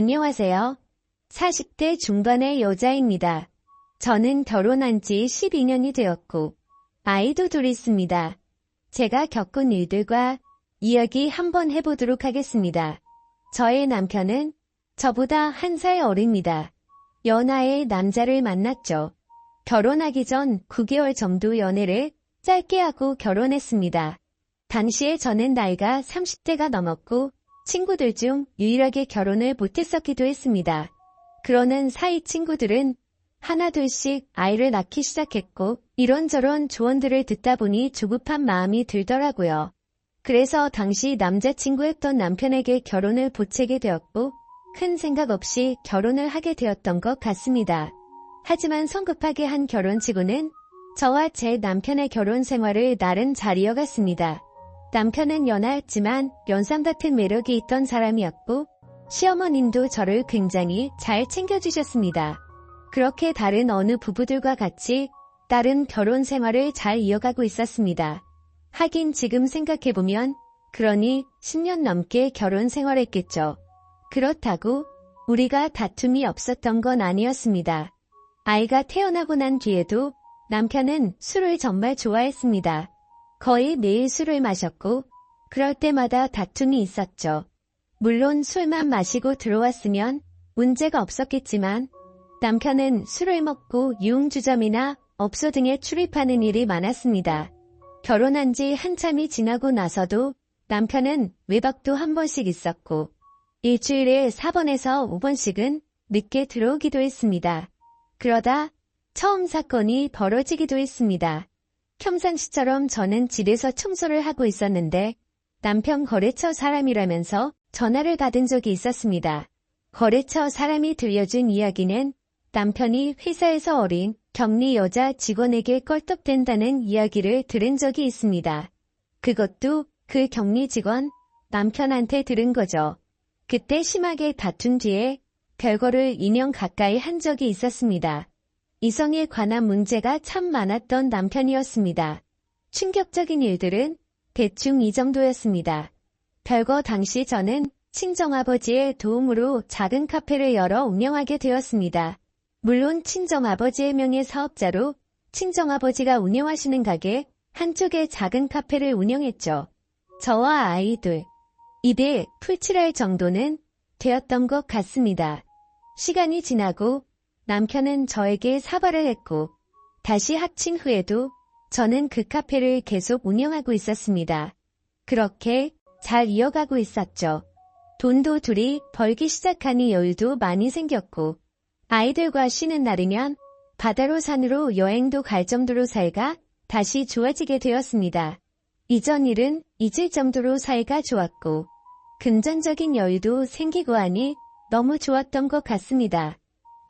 안녕하세요. 40대 중반의 여자입니다. 저는 결혼한 지 12년이 되었고, 아이도 둘 있습니다. 제가 겪은 일들과 이야기 한번 해보도록 하겠습니다. 저의 남편은 저보다 1살 어립니다. 연하의 남자를 만났죠. 결혼하기 전 9개월 정도 연애를 짧게 하고 결혼했습니다. 당시에 저는 나이가 30대가 넘었고 친구들 중 유일하게 결혼을 못했었기도 했습니다. 그러는 사이 친구들은 하나둘씩 아이를 낳기 시작했고 이런저런 조언들을 듣다 보니 조급한 마음이 들더라고요. 그래서 당시 남자친구였던 남편에게 결혼을 보채게 되었고 큰 생각 없이 결혼을 하게 되었던 것 같습니다. 하지만 성급하게 한 결혼치고는 저와 제 남편의 결혼 생활을 나름 잘 이어갔습니다. 남편은 연하였지만 연상 같은 매력이 있던 사람이었고 시어머님도 저를 굉장히 잘 챙겨주셨습니다. 그렇게 다른 어느 부부들과 같이 다른 결혼 생활을 잘 이어가고 있었습니다. 하긴 지금 생각해보면 그러니 10년 넘게 결혼 생활했겠죠. 그렇다고 우리가 다툼이 없었던 건 아니었습니다. 아이가 태어나고 난 뒤에도 남편은 술을 정말 좋아했습니다. 거의 매일 술을 마셨고 그럴 때마다 다툼이 있었죠. 물론 술만 마시고 들어왔으면 문제가 없었겠지만 남편은 술을 먹고 유흥주점이나 업소 등에 출입하는 일이 많았습니다. 결혼한 지 한참이 지나고 나서도 남편은 외박도 한 번씩 있었고 일주일에 4번에서 5번씩은 늦게 들어오기도 했습니다. 그러다 처음 사건이 벌어지기도 했습니다. 평상시처럼 저는 집에서 청소를 하고 있었는데 남편 거래처 사람이라면서 전화를 받은 적이 있었습니다. 거래처 사람이 들려준 이야기는 남편이 회사에서 어린 격리 여자 직원에게 껄떡댄다는 이야기를 들은 적이 있습니다. 그것도 그 격리 직원 남편한테 들은 거죠. 그때 심하게 다툰 뒤에 별거를 2년 가까이 한 적이 있었습니다. 이성에 관한 문제가 참 많았던 남편이었습니다. 충격적인 일들은 대충 이 정도였습니다. 별거 당시 저는 친정아버지의 도움으로 작은 카페를 열어 운영하게 되었습니다. 물론 친정아버지의 명의 사업자로 친정아버지가 운영하시는 가게 한쪽에 작은 카페를 운영했죠. 저와 아이들, 입에 풀칠할 정도는 되었던 것 같습니다. 시간이 지나고 남편은 저에게 사과를 했고 다시 합친 후에도 저는 그 카페를 계속 운영하고 있었습니다. 그렇게 잘 이어가고 있었죠. 돈도 둘이 벌기 시작하니 여유도 많이 생겼고 아이들과 쉬는 날이면 바다로 산으로 여행도 갈 정도로 사이가 다시 좋아지게 되었습니다. 이전 일은 잊을 정도로 사이가 좋았고 금전적인 여유도 생기고 하니 너무 좋았던 것 같습니다.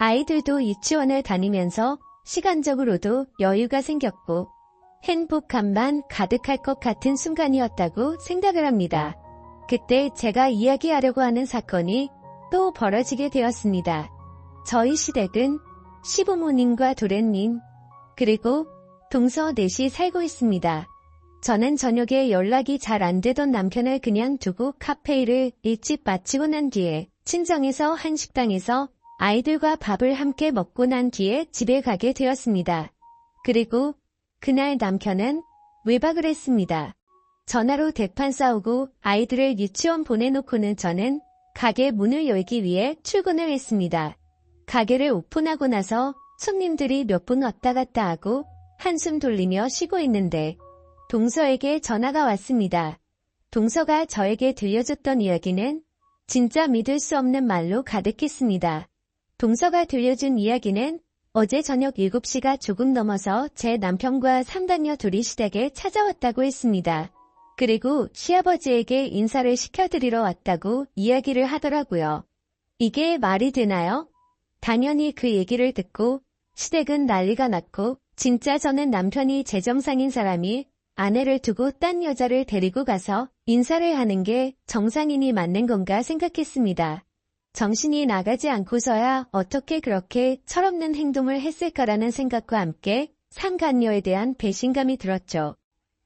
아이들도 유치원을 다니면서 시간적으로도 여유가 생겼고 행복감만 가득할 것 같은 순간이었다고 생각을 합니다. 그때 제가 이야기하려고 하는 사건이 또 벌어지게 되었습니다. 저희 시댁은 시부모님과 도련님 그리고 동서 넷이 살고 있습니다. 저는 저녁에 연락이 잘 안 되던 남편을 그냥 두고 카페 일을 일찍 마치고 난 뒤에 친정에서 한 식당에서 아이들과 밥을 함께 먹고 난 뒤에 집에 가게 되었습니다. 그리고 그날 남편은 외박을 했습니다. 전화로 대판 싸우고 아이들을 유치원 보내놓고는 저는 가게 문을 열기 위해 출근을 했습니다. 가게를 오픈하고 나서 손님들이 몇 분 왔다 갔다 하고 한숨 돌리며 쉬고 있는데 동서에게 전화가 왔습니다. 동서가 저에게 들려줬던 이야기는 진짜 믿을 수 없는 말로 가득했습니다. 동서가 들려준 이야기는 어제 저녁 7시가 조금 넘어서 제 남편과 상담녀 둘이 시댁에 찾아왔다고 했습니다. 그리고 시아버지에게 인사를 시켜드리러 왔다고 이야기를 하더라고요. 이게 말이 되나요? 당연히 그 얘기를 듣고 시댁은 난리가 났고 진짜 저는 남편이 제정상인 사람이 아내를 두고 딴 여자를 데리고 가서 인사를 하는 게 정상인이 맞는 건가 생각했습니다. 정신이 나가지 않고서야 어떻게 그렇게 철없는 행동을 했을까라는 생각과 함께 상간녀에 대한 배신감이 들었죠.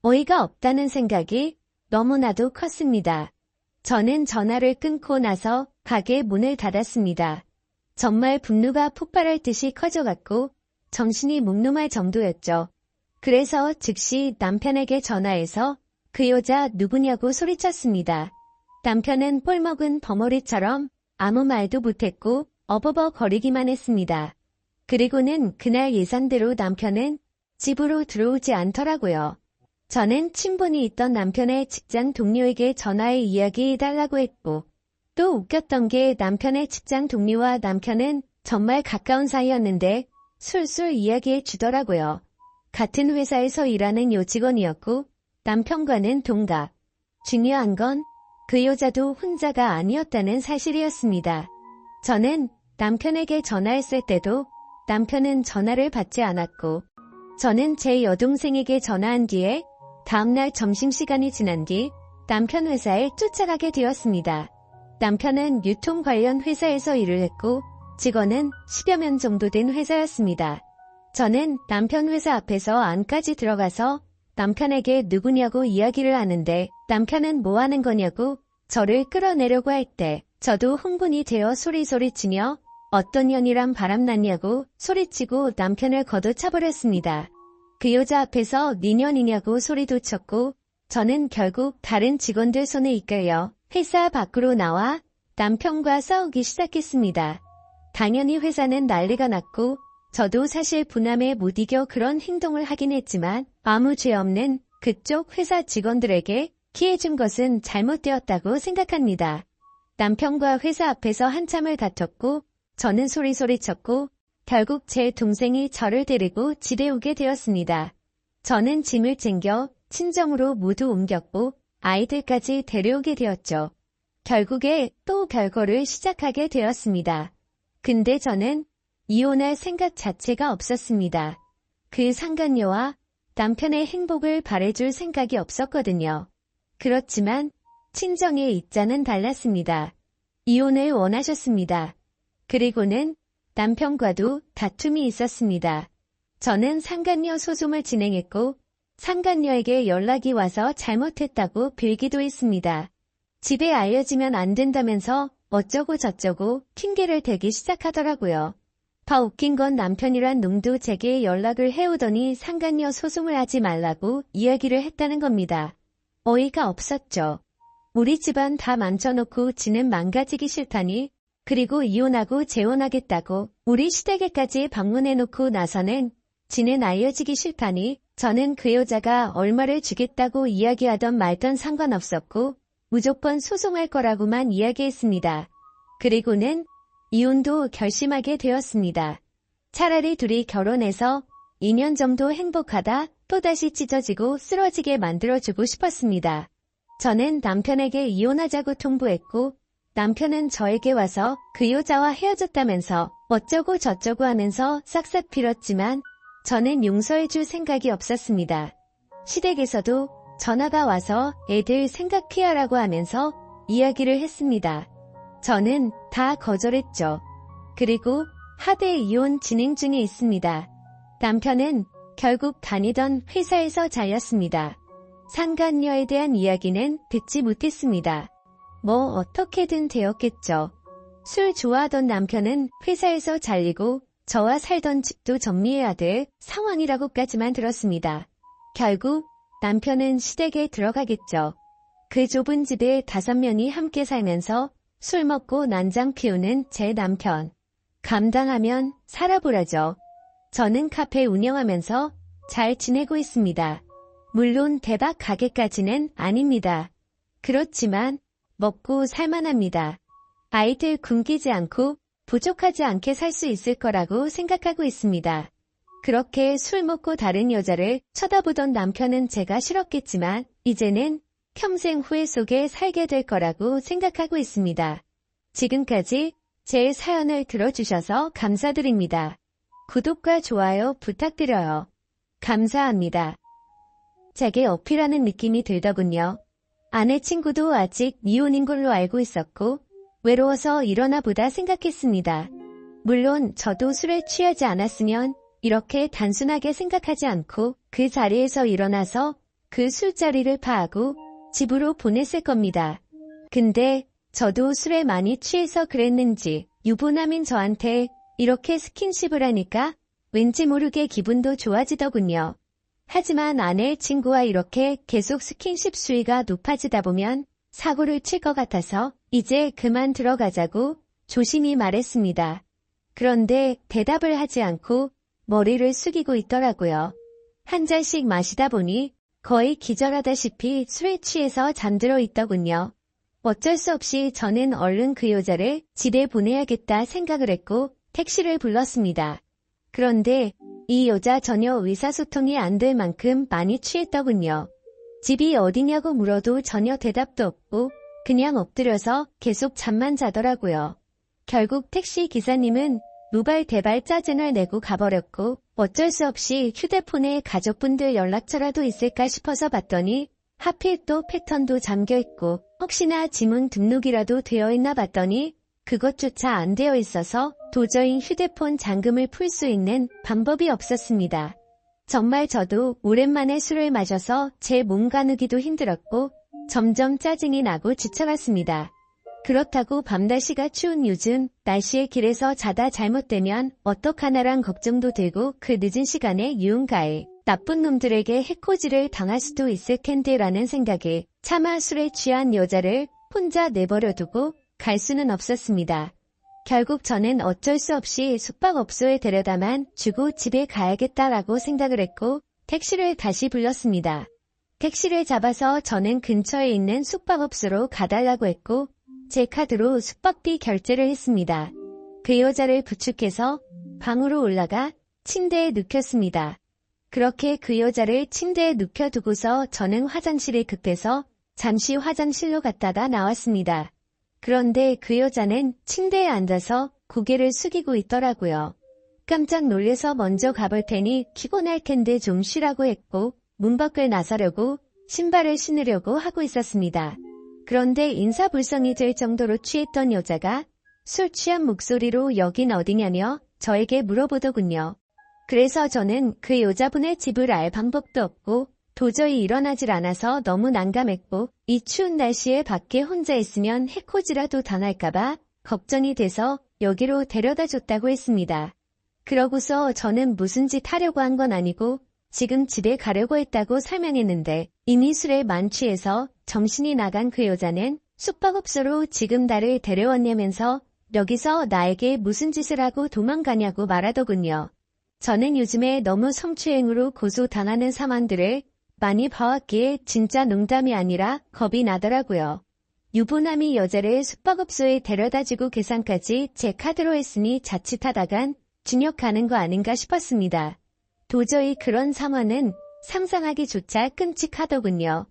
어이가 없다는 생각이 너무나도 컸습니다. 저는 전화를 끊고 나서 가게 문을 닫았습니다. 정말 분노가 폭발할 듯이 커져갔고 정신이 몽롱할 정도였죠. 그래서 즉시 남편에게 전화해서 그 여자 누구냐고 소리쳤습니다. 남편은 뻘먹은 벙어리처럼 아무 말도 못했고 어버버 거리기만 했습니다. 그리고는 그날 예상대로 남편은 집으로 들어오지 않더라고요. 저는 친분이 있던 남편의 직장 동료에게 전화해 이야기해달라고 했고 또 웃겼던 게 남편의 직장 동료와 남편은 정말 가까운 사이였는데 술술 이야기해 주더라고요. 같은 회사에서 일하는 여직원이었고 남편과는 동갑. 중요한 건 그 여자도 혼자가 아니었다는 사실이었습니다. 저는 남편에게 전화했을 때도 남편은 전화를 받지 않았고 저는 제 여동생에게 전화한 뒤에 다음날 점심시간이 지난 뒤 남편 회사에 쫓아가게 되었습니다. 남편은 유통 관련 회사에서 일을 했고 직원은 10여 명 정도 된 회사였습니다. 저는 남편 회사 앞에서 안까지 들어가서 남편에게 누구냐고 이야기를 하는데 남편은 뭐 하는 거냐고 저를 끌어내려고 할 때 저도 흥분이 되어 소리치며 어떤 년이란 바람났냐고 소리치고 남편을 걷어차버렸습니다. 그 여자 앞에서 네 년이냐고 소리도 쳤고 저는 결국 다른 직원들 손에 이끌려 회사 밖으로 나와 남편과 싸우기 시작했습니다. 당연히 회사는 난리가 났고 저도 사실 분함에 못 이겨 그런 행동을 하긴 했지만 아무 죄 없는 그쪽 회사 직원들에게 피해준 것은 잘못되었다고 생각합니다. 남편과 회사 앞에서 한참을 다퉜고 저는 소리쳤고 결국 제 동생이 저를 데리고 집에 오게 되었습니다. 저는 짐을 챙겨 친정으로 모두 옮겼고 아이들까지 데려오게 되었죠. 결국에 또 별거를 시작하게 되었습니다. 근데 저는 이혼할 생각 자체가 없었습니다. 그 상간녀와 남편의 행복을 바래줄 생각이 없었거든요. 그렇지만 친정의 입장은 달랐습니다. 이혼을 원하셨습니다. 그리고는 남편과도 다툼이 있었습니다. 저는 상간녀 소송을 진행했고 상간녀에게 연락이 와서 잘못했다고 빌기도 했습니다. 집에 알려지면 안 된다면서 어쩌고 저쩌고 핑계를 대기 시작하더라고요. 더 웃긴 건 남편이란 놈도 제게 연락을 해오더니 상간녀 소송을 하지 말라고 이야기를 했다는 겁니다. 어이가 없었죠. 우리 집안 다 망쳐놓고 지는 망가지기 싫다니 그리고 이혼하고 재혼하겠다고 우리 시댁에까지 방문해놓고 나서는 지는 알려지기 싫다니 저는 그 여자가 얼마를 주겠다고 이야기하던 말던 상관없었고 무조건 소송할 거라고만 이야기했습니다. 그리고는 이혼도 결심하게 되었습니다. 차라리 둘이 결혼해서 2년 정도 행복하다 또다시 찢어지고 쓰러지게 만들어주고 싶었습니다. 저는 남편에게 이혼하자고 통보했고 남편은 저에게 와서 그 여자와 헤어졌다면서 어쩌고 저쩌고 하면서 싹싹 빌었지만 저는 용서해줄 생각이 없었습니다. 시댁에서도 전화가 와서 애들 생각 피하라고 하면서 이야기를 했습니다. 저는 다 거절했죠. 그리고 하대 이혼 진행 중에 있습니다. 남편은 결국 다니던 회사에서 잘렸습니다. 상간녀에 대한 이야기는 듣지 못했습니다. 뭐 어떻게든 되었겠죠. 술 좋아하던 남편은 회사에서 잘리고 저와 살던 집도 정리해야 될 상황이라고까지만 들었습니다. 결국 남편은 시댁에 들어가겠죠. 그 좁은 집에 5명이 함께 살면서 술 먹고 난장 피우는 제 남편. 감당하면 살아보라죠. 저는 카페 운영하면서 잘 지내고 있습니다. 물론 대박 가게까지는 아닙니다. 그렇지만 먹고 살만합니다. 아이들 굶기지 않고 부족하지 않게 살 수 있을 거라고 생각하고 있습니다. 그렇게 술 먹고 다른 여자를 쳐다보던 남편은 제가 싫었겠지만 이제는 평생 후회 속에 살게 될 거라고 생각하고 있습니다. 지금까지 제 사연을 들어주셔서 감사드립니다. 구독과 좋아요 부탁드려요. 감사합니다. 제게 어필하는 느낌이 들더군요. 아내 친구도 아직 이혼인 걸로 알고 있었고 외로워서 이러나 보다 생각했습니다. 물론 저도 술에 취하지 않았으면 이렇게 단순하게 생각하지 않고 그 자리에서 일어나서 그 술자리를 파하고 집으로 보냈을 겁니다. 근데 저도 술에 많이 취해서 그랬는지 유부남인 저한테 이렇게 스킨십을 하니까 왠지 모르게 기분도 좋아지더군요. 하지만 아내의 친구와 이렇게 계속 스킨십 수위가 높아지다 보면 사고를 칠 것 같아서 이제 그만 들어가자고 조심히 말했습니다. 그런데 대답을 하지 않고 머리를 숙이고 있더라고요. 한 잔씩 마시다 보니 거의 기절하다시피 술에 취해서 잠들어 있더군요. 어쩔 수 없이 저는 얼른 그 여자를 집에 보내야겠다 생각을 했고 택시를 불렀습니다. 그런데 이 여자 전혀 의사소통이 안 될 만큼 많이 취했더군요. 집이 어디냐고 물어도 전혀 대답도 없고 그냥 엎드려서 계속 잠만 자더라고요. 결국 택시 기사님은 루발대발 짜증을 내고 가버렸고 어쩔 수 없이 휴대폰에 가족분들 연락처라도 있을까 싶어서 봤더니 하필 또 패턴도 잠겨있고 혹시나 지문 등록이라도 되어있나 봤더니 그것조차 안 되어 있어서 도저히 휴대폰 잠금을 풀 수 있는 방법이 없었습니다. 정말 저도 오랜만에 술을 마셔서 제 몸 가누기도 힘들었고 점점 짜증이 나고 지쳐갔습니다. 그렇다고 밤날씨가 추운 요즘 날씨에 길에서 자다 잘못되면 어떡하나란 걱정도 들고 그 늦은 시간에 유흥가에 나쁜 놈들에게 해코지를 당할 수도 있을 텐데 라는 생각에 차마 술에 취한 여자를 혼자 내버려두고 갈 수는 없었습니다. 결국 저는 어쩔 수 없이 숙박업소에 데려다만 주고 집에 가야겠다라고 생각을 했고 택시를 다시 불렀습니다. 택시를 잡아서 저는 근처에 있는 숙박업소로 가달라고 했고 제 카드로 숙박비 결제를 했습니다. 그 여자를 부축해서 방으로 올라가 침대에 눕혔습니다. 그렇게 그 여자를 침대에 눕혀두고서 저는 화장실에 급해서 잠시 화장실로 갔다가 나왔습니다. 그런데 그 여자는 침대에 앉아서 고개를 숙이고 있더라고요. 깜짝 놀래서 먼저 가볼 테니 피곤할 텐데 좀 쉬라고 했고 문 밖을 나서려고 신발을 신으려고 하고 있었습니다. 그런데 인사불성이 될 정도로 취했던 여자가 술 취한 목소리로 여긴 어디냐며 저에게 물어보더군요. 그래서 저는 그 여자분의 집을 알 방법도 없고 도저히 일어나질 않아서 너무 난감했고 이 추운 날씨에 밖에 혼자 있으면 해코지라도 당할까봐 걱정이 돼서 여기로 데려다 줬다고 했습니다. 그러고서 저는 무슨 짓 하려고 한 건 아니고 지금 집에 가려고 했다고 설명했는데 이미 술에 만취해서 정신이 나간 그 여자는 숙박업소로 지금 나를 데려왔냐면서 여기서 나에게 무슨 짓을 하고 도망가냐고 말하더군요. 저는 요즘에 너무 성추행으로 고소당하는 사람들을 많이 봐왔기에 진짜 농담이 아니라 겁이 나더라고요. 유부남이 여자를 숙박업소에 데려다주고 계산까지 제 카드로 했으니 자칫하다간 징역 가는 거 아닌가 싶었습니다. 도저히 그런 상황은 상상하기조차 끔찍하더군요.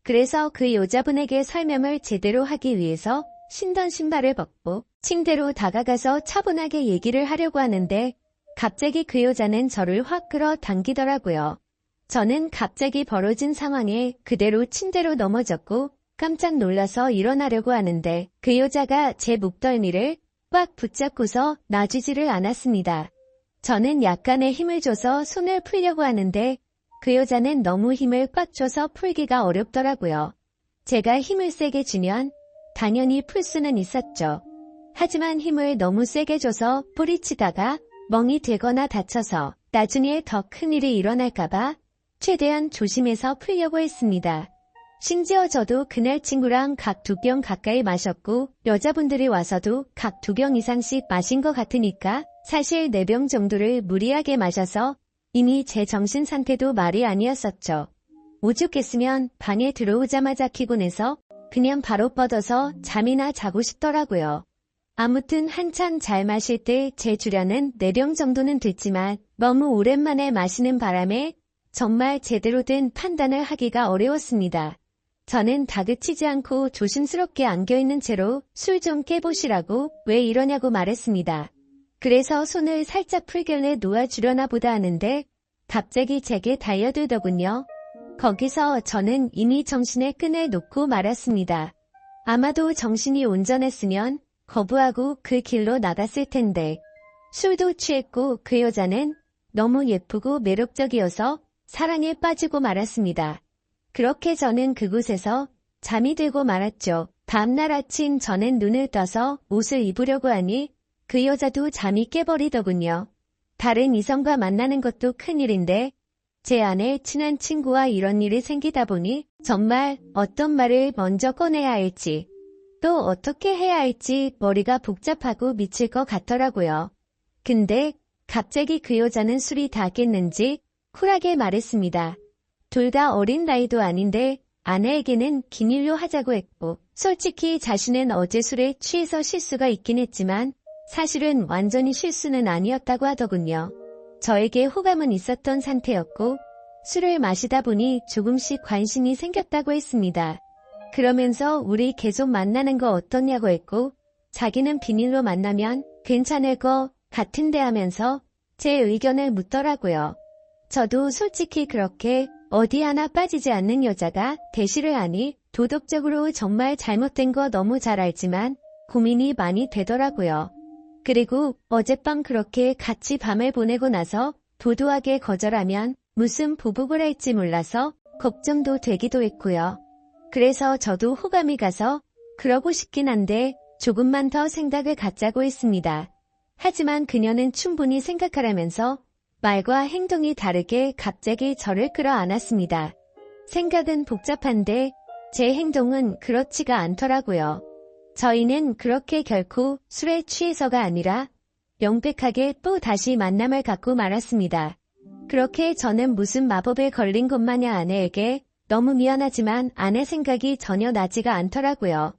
그래서 그 여자분에게 설명을 제대로 하기 위해서 신던 신발을 벗고 침대로 다가가서 차분하게 얘기를 하려고 하는데 갑자기 그 여자는 저를 확 끌어당기더라고요. 저는 갑자기 벌어진 상황에 그대로 침대로 넘어졌고 깜짝 놀라서 일어나려고 하는데 그 여자가 제 목덜미를 꽉 붙잡고서 놔주지를 않았습니다. 저는 약간의 힘을 줘서 손을 풀려고 하는데 그 여자는 너무 힘을 꽉 줘서 풀기가 어렵더라고요. 제가 힘을 세게 주면 당연히 풀 수는 있었죠. 하지만 힘을 너무 세게 줘서 뿌리치다가 멍이 되거나 다쳐서 나중에 더 큰 일이 일어날까봐 최대한 조심해서 풀려고 했습니다. 심지어 저도 그날 친구랑 각 2병 가까이 마셨고 여자분들이 와서도 각 2병 이상씩 마신 것 같으니까 사실 4병 정도를 무리하게 마셔서 이미 제 정신 상태도 말이 아니었었죠. 오죽했으면 방에 들어오자마자 피곤해서 그냥 바로 뻗어서 잠이나 자고 싶더라고요. 아무튼 한참 잘 마실 때 제 주량은 4병 정도는 됐지만 너무 오랜만에 마시는 바람에 정말 제대로 된 판단을 하기가 어려웠습니다. 저는 다그치지 않고 조심스럽게 안겨있는 채로 술 좀 깨보시라고 왜 이러냐고 말했습니다. 그래서 손을 살짝 풀길래 놓아주려나 보다 하는데 갑자기 제게 달려들더군요. 거기서 저는 이미 정신의 끈을 놓고 말았습니다. 아마도 정신이 온전했으면 거부하고 그 길로 나갔을 텐데 술도 취했고 그 여자는 너무 예쁘고 매력적이어서 사랑에 빠지고 말았습니다. 그렇게 저는 그곳에서 잠이 들고 말았죠. 다음날 아침 저는 눈을 떠서 옷을 입으려고 하니 그 여자도 잠이 깨버리더군요. 다른 이성과 만나는 것도 큰일인데 제 안에 친한 친구와 이런 일이 생기다 보니 정말 어떤 말을 먼저 꺼내야 할지 또 어떻게 해야 할지 머리가 복잡하고 미칠 것 같더라고요. 근데 갑자기 그 여자는 술이 다 깼는지 쿨하게 말했습니다. 둘 다 어린 나이도 아닌데 아내에게는 기밀로 하자고 했고 솔직히 자신은 어제 술에 취해서 실수가 있긴 했지만 사실은 완전히 실수는 아니었다고 하더군요. 저에게 호감은 있었던 상태였고 술을 마시다 보니 조금씩 관심이 생겼다고 했습니다. 그러면서 우리 계속 만나는 거 어떠냐고 했고 자기는 비밀로 만나면 괜찮을 거 같은데 하면서 제 의견을 묻더라고요. 저도 솔직히 그렇게 어디 하나 빠지지 않는 여자가 대시를 하니 도덕적으로 정말 잘못된 거 너무 잘 알지만 고민이 많이 되더라고요. 그리고 어젯밤 그렇게 같이 밤을 보내고 나서 도도하게 거절하면 무슨 보복을 할지 몰라서 걱정도 되기도 했고요. 그래서 저도 호감이 가서 그러고 싶긴 한데 조금만 더 생각을 갖자고 했습니다. 하지만 그녀는 충분히 생각하라면서 말과 행동이 다르게 갑자기 저를 끌어안았습니다. 생각은 복잡한데 제 행동은 그렇지가 않더라고요. 저희는 그렇게 결코 술에 취해서가 아니라 명백하게 또 다시 만남을 갖고 말았습니다. 그렇게 저는 무슨 마법에 걸린 것 마냥 아내에게 너무 미안하지만 아내 생각이 전혀 나지가 않더라고요.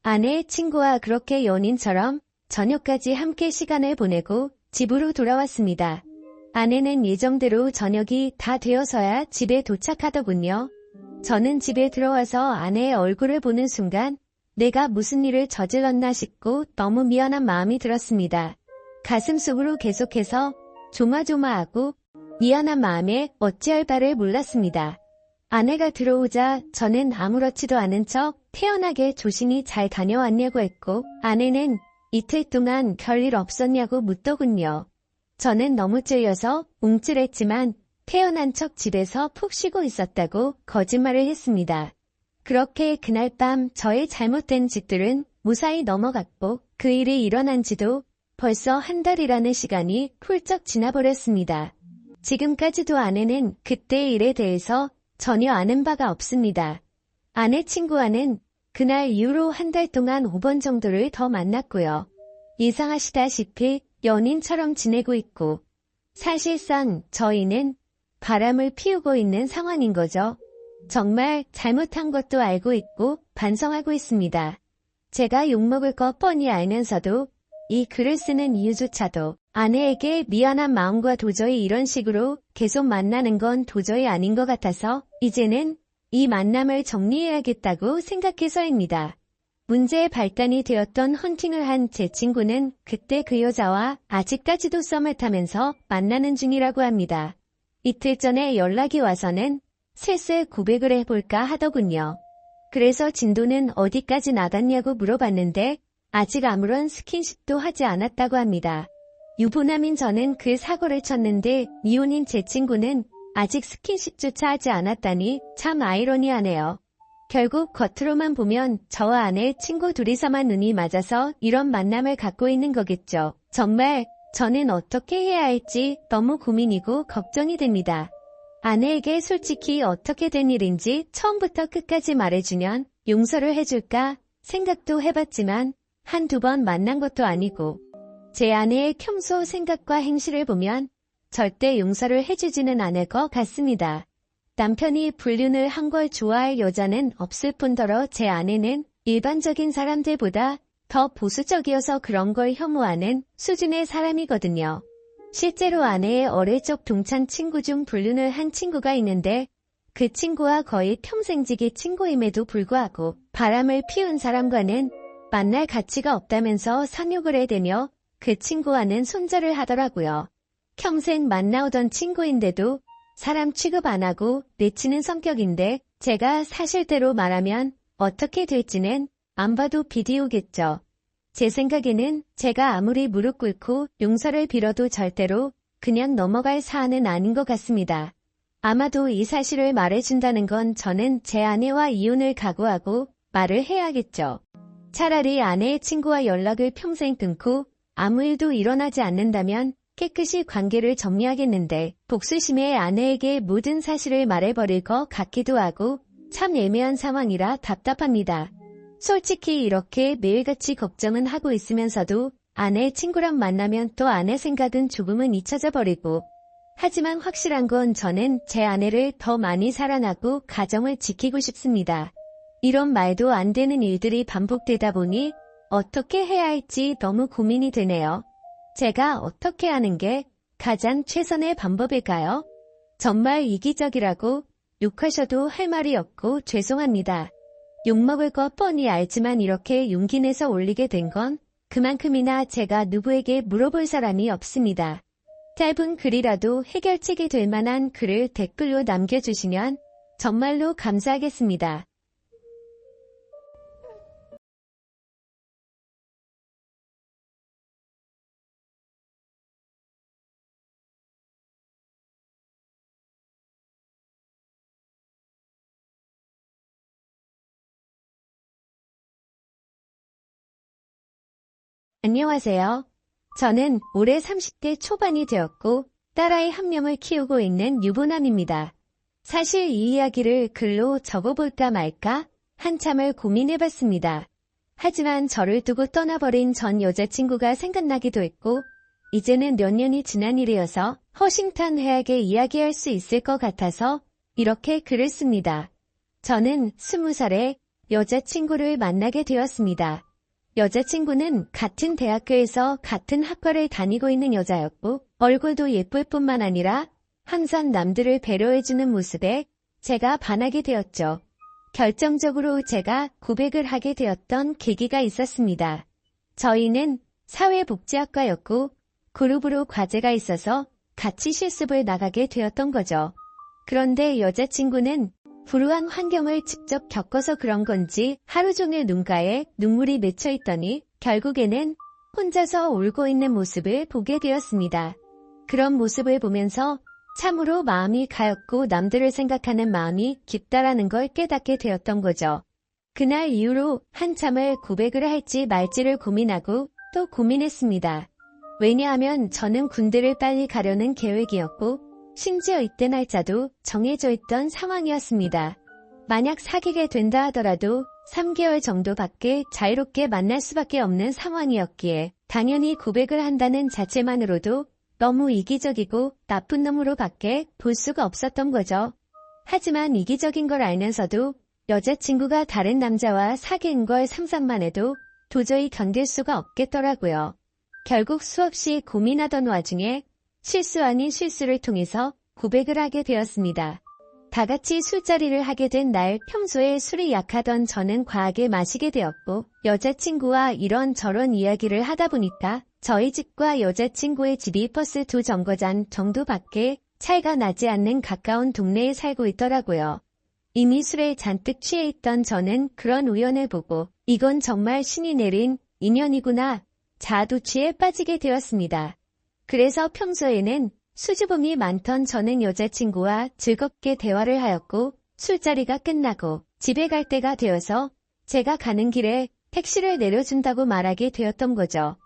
아내의 친구와 그렇게 연인처럼 저녁까지 함께 시간을 보내고 집으로 돌아왔습니다. 아내는 예정대로 저녁이 다 되어서야 집에 도착하더군요. 저는 집에 들어와서 아내의 얼굴을 보는 순간 내가 무슨 일을 저질렀나 싶고 너무 미안한 마음이 들었습니다. 가슴속으로 계속해서 조마조마하고 미안한 마음에 어찌할 바를 몰랐습니다. 아내가 들어오자 저는 아무렇지도 않은 척 태연하게 조심히 잘 다녀왔냐고 했고 아내는 이틀 동안 별일 없었냐고 묻더군요. 저는 너무 찔려서 움찔했지만 태연한 척 집에서 푹 쉬고 있었다고 거짓말을 했습니다. 그렇게 그날 밤 저의 잘못된 짓들은 무사히 넘어갔고 그 일이 일어난 지도 벌써 한 달이라는 시간이 훌쩍 지나버렸습니다. 지금까지도 아내는 그때의 일에 대해서 전혀 아는 바가 없습니다. 아내 친구와는 그날 이후로 한 달 동안 5번 정도를 더 만났고요. 예상하시다시피 연인처럼 지내고 있고 사실상 저희는 바람을 피우고 있는 상황인 거죠. 정말 잘못한 것도 알고 있고 반성하고 있습니다. 제가 욕먹을 거 뻔히 알면서도 이 글을 쓰는 이유조차도 아내에게 미안한 마음과 도저히 이런 식으로 계속 만나는 건 도저히 아닌 것 같아서 이제는 이 만남을 정리해야겠다고 생각해서입니다. 문제의 발단이 되었던 헌팅을 한 제 친구는 그때 그 여자와 아직까지도 썸을 타면서 만나는 중이라고 합니다. 이틀 전에 연락이 와서는 슬슬 고백을 해볼까 하더군요. 그래서 진도는 어디까지 나갔냐고 물어봤는데 아직 아무런 스킨십도 하지 않았다고 합니다. 유부남인 저는 그 사고를 쳤는데 미혼인 제 친구는 아직 스킨십조차 하지 않았다니 참 아이러니하네요. 결국 겉으로만 보면 저와 아내 친구 둘이서만 눈이 맞아서 이런 만남을 갖고 있는 거겠죠. 정말 저는 어떻게 해야 할지 너무 고민이고 걱정이 됩니다. 아내에게 솔직히 어떻게 된 일인지 처음부터 끝까지 말해주면 용서를 해줄까 생각도 해봤지만 한두 번 만난 것도 아니고 제 아내의 평소 생각과 행실을 보면 절대 용서를 해주지는 않을 것 같습니다. 남편이 불륜을 한 걸 좋아할 여자는 없을 뿐더러 제 아내는 일반적인 사람들보다 더 보수적이어서 그런 걸 혐오하는 수준의 사람이거든요. 실제로 아내의 어릴 적 동창 친구 중 불륜을 한 친구가 있는데 그 친구와 거의 평생지기 친구임에도 불구하고 바람을 피운 사람과는 만날 가치가 없다면서 상욕을 해대며 그 친구와는 손절을 하더라고요. 평생 만나오던 친구인데도 사람 취급 안 하고 내치는 성격인데 제가 사실대로 말하면 어떻게 될지는 안 봐도 비디오겠죠. 제 생각에는 제가 아무리 무릎 꿇고 용서를 빌어도 절대로 그냥 넘어갈 사안은 아닌 것 같습니다. 아마도 이 사실을 말해준다는 건 저는 제 아내와 이혼을 각오하고 말을 해야겠죠. 차라리 아내의 친구와 연락을 평생 끊고 아무 일도 일어나지 않는다면 깨끗이 관계를 정리하겠는데 복수심에 아내에게 모든 사실을 말해버릴 것 같기도 하고 참 애매한 상황이라 답답합니다. 솔직히 이렇게 매일같이 걱정은 하고 있으면서도 아내의 친구랑 만나면 또 아내 생각은 조금은 잊혀져 버리고 하지만 확실한 건 저는 제 아내를 더 많이 사랑하고 가정을 지키고 싶습니다. 이런 말도 안 되는 일들이 반복되다 보니 어떻게 해야 할지 너무 고민이 되네요. 제가 어떻게 하는 게 가장 최선의 방법일까요? 정말 이기적이라고 욕하셔도 할 말이 없고 죄송합니다. 욕먹을 거 뻔히 알지만 이렇게 용기 내서 올리게 된 건 그만큼이나 제가 누구에게 물어볼 사람이 없습니다. 짧은 글이라도 해결책이 될 만한 글을 댓글로 남겨주시면 정말로 감사하겠습니다. 안녕하세요. 저는 올해 30대 초반이 되었고 딸아이 한 명을 키우고 있는 유부남입니다. 사실 이 이야기를 글로 적어볼까 말까 한참을 고민해봤습니다. 하지만 저를 두고 떠나버린 전 여자친구가 생각나기도 했고 이제는 몇 년이 지난 일이어서 허심탄회하게 이야기할 수 있을 것 같아서 이렇게 글을 씁니다. 저는 20살에 여자친구를 만나게 되었습니다. 여자친구는 같은 대학교에서 같은 학과를 다니고 있는 여자였고 얼굴도 예쁠 뿐만 아니라 항상 남들을 배려해주는 모습에 제가 반하게 되었죠. 결정적으로 제가 고백을 하게 되었던 계기가 있었습니다. 저희는 사회복지학과였고 그룹으로 과제가 있어서 같이 실습을 나가게 되었던 거죠. 그런데 여자친구는 불우한 환경을 직접 겪어서 그런 건지 하루 종일 눈가에 눈물이 맺혀 있더니 결국에는 혼자서 울고 있는 모습을 보게 되었습니다. 그런 모습을 보면서 참으로 마음이 가엽고 남들을 생각하는 마음이 깊다라는 걸 깨닫게 되었던 거죠. 그날 이후로 한참을 고백을 할지 말지를 고민하고 또 고민했습니다. 왜냐하면 저는 군대를 빨리 가려는 계획이었고 심지어 이때 날짜도 정해져 있던 상황이었습니다. 만약 사귀게 된다 하더라도 3개월 정도밖에 자유롭게 만날 수밖에 없는 상황이었기에 당연히 고백을 한다는 자체만으로도 너무 이기적이고 나쁜 놈으로밖에 볼 수가 없었던 거죠. 하지만 이기적인 걸 알면서도 여자친구가 다른 남자와 사귄 걸 상상만 해도 도저히 견딜 수가 없겠더라고요. 결국 수없이 고민하던 와중에 실수 아닌 실수를 통해서 고백을 하게 되었습니다. 다 같이 술자리를 하게 된 날 평소에 술이 약하던 저는 과하게 마시게 되었고 여자친구와 이런저런 이야기를 하다 보니까 저희 집과 여자친구의 집이 버스 2정거장 정도밖에 차이가 나지 않는 가까운 동네에 살고 있더라고요. 이미 술에 잔뜩 취해 있던 저는 그런 우연을 보고 이건 정말 신이 내린 인연이구나 자아도취에 빠지게 되었습니다. 그래서 평소에는 수줍음이 많던 저는 여자친구와 즐겁게 대화를 하였고 술자리가 끝나고 집에 갈 때가 되어서 제가 가는 길에 택시를 내려준다고 말하게 되었던 거죠.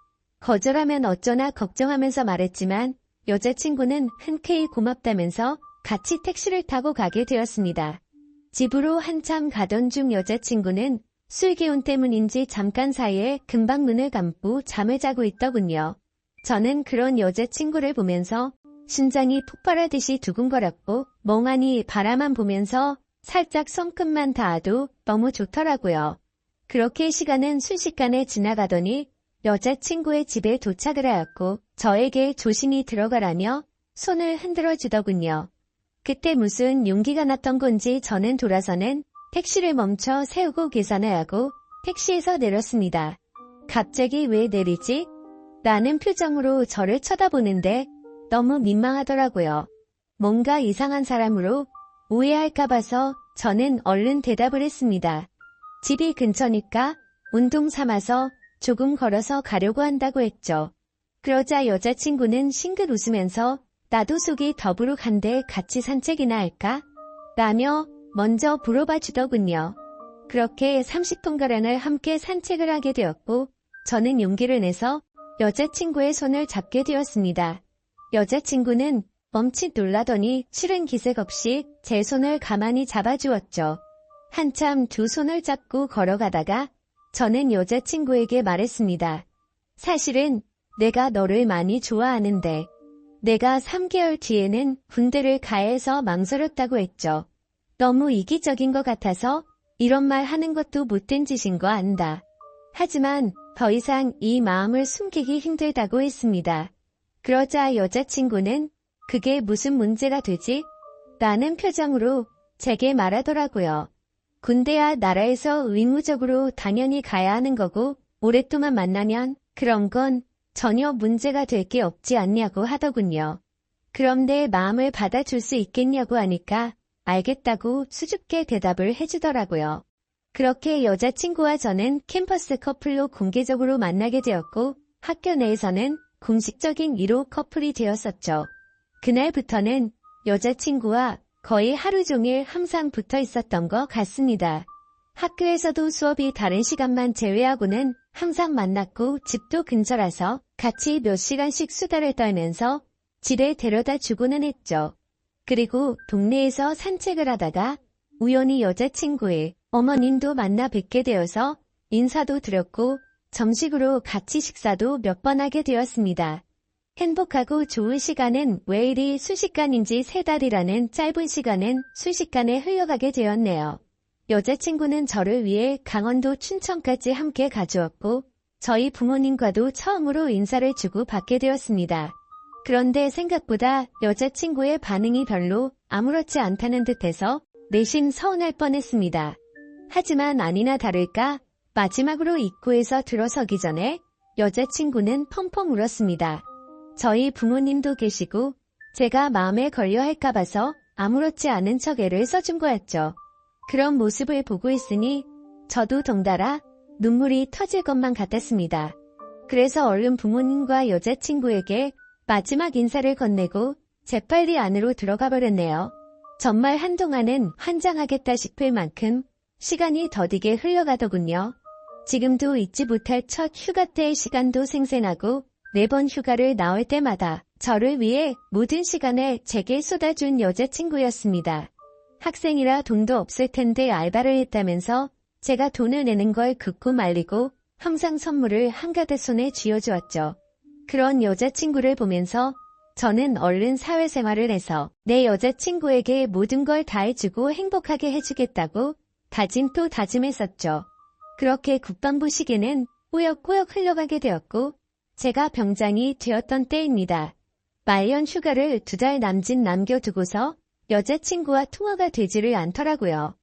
거절하면 어쩌나 걱정하면서 말했지만 여자친구는 흔쾌히 고맙다면서 같이 택시를 타고 가게 되었습니다. 집으로 한참 가던 중 여자친구는 술 기운 때문인지 잠깐 사이에 금방 눈을 감고 잠을 자고 있더군요. 저는 그런 여자친구를 보면서 심장이 폭발하듯이 두근거렸고 멍하니 바라만 보면서 살짝 손끝만 닿아도 너무 좋더라고요. 그렇게 시간은 순식간에 지나가더니 여자친구의 집에 도착을 하였고 저에게 조심히 들어가라며 손을 흔들어 주더군요. 그때 무슨 용기가 났던 건지 저는 돌아서는 택시를 멈춰 세우고 계산을 하고 택시에서 내렸습니다. 갑자기 왜 내리지? 라는 표정으로 저를 쳐다보는데 너무 민망하더라고요. 뭔가 이상한 사람으로 오해할까 봐서 저는 얼른 대답을 했습니다. 집이 근처니까 운동 삼아서 조금 걸어서 가려고 한다고 했죠. 그러자 여자친구는 싱긋 웃으면서 나도 속이 더부룩한데 같이 산책이나 할까? 라며 먼저 물어봐 주더군요. 그렇게 30분가량을 함께 산책을 하게 되었고 저는 용기를 내서 여자친구의 손을 잡게 되었습니다. 여자친구는 멈칫 놀라더니 싫은 기색 없이 제 손을 가만히 잡아주었죠. 한참 두 손을 잡고 걸어가다가 저는 여자친구에게 말했습니다. 사실은 내가 너를 많이 좋아하는데 내가 3개월 뒤에는 군대를 가야 해서 망설였다고 했죠. 너무 이기적인 것 같아서 이런 말 하는 것도 못된 짓인 거 안다. 하지만 더 이상 이 마음을 숨기기 힘들다고 했습니다. 그러자 여자친구는 그게 무슨 문제가 되지? 라는 표정으로 제게 말하더라고요. 군대야 나라에서 의무적으로 당연히 가야 하는 거고 오랫동안 만나면 그런 건 전혀 문제가 될 게 없지 않냐고 하더군요. 그럼 내 마음을 받아줄 수 있겠냐고 하니까 알겠다고 수줍게 대답을 해주더라고요. 그렇게 여자친구와 저는 캠퍼스 커플로 공개적으로 만나게 되었고 학교 내에서는 공식적인 1호 커플이 되었었죠. 그날부터는 여자친구와 거의 하루 종일 항상 붙어 있었던 것 같습니다. 학교에서도 수업이 다른 시간만 제외하고는 항상 만났고 집도 근처라서 같이 몇 시간씩 수다를 떨면서 집에 데려다 주고는 했죠. 그리고 동네에서 산책을 하다가 우연히 여자친구의 어머님도 만나 뵙게 되어서 인사도 드렸고 점심으로 같이 식사도 몇 번 하게 되었습니다. 행복하고 좋은 시간은 왜 이리 순식간인지 3달이라는 짧은 시간은 순식간에 흘러가게 되었네요. 여자친구는 저를 위해 강원도 춘천까지 함께 가주었고 저희 부모님과도 처음으로 인사를 주고 받게 되었습니다. 그런데 생각보다 여자친구의 반응이 별로 아무렇지 않다는 듯해서 내심 서운할 뻔했습니다. 하지만 아니나 다를까 마지막으로 입구에서 들어서기 전에 여자친구는 펑펑 울었습니다. 저희 부모님도 계시고 제가 마음에 걸려 할까 봐서 아무렇지 않은 척 애를 써준 거였죠. 그런 모습을 보고 있으니 저도 덩달아 눈물이 터질 것만 같았습니다. 그래서 얼른 부모님과 여자친구에게 마지막 인사를 건네고 재빨리 안으로 들어가 버렸네요. 정말 한동안은 환장하겠다 싶을 만큼 시간이 더디게 흘러가더군요. 지금도 잊지 못할 첫 휴가 때의 시간도 생생하고 매번 휴가를 나올 때마다 저를 위해 모든 시간을 제게 쏟아준 여자친구였습니다. 학생이라 돈도 없을 텐데 알바를 했다면서 제가 돈을 내는 걸 긋고 말리고 항상 선물을 한가득 손에 쥐어주었죠. 그런 여자친구를 보면서 저는 얼른 사회생활을 해서 내 여자친구에게 모든 걸 다 해주고 행복하게 해주겠다고 다짐 또 다짐했었죠. 그렇게 국방부 시기는 꾸역꾸역 흘러가게 되었고 제가 병장이 되었던 때입니다. 말년 휴가를 2달 남짓 남겨두고서 여자친구와 통화가 되지를 않더라고요.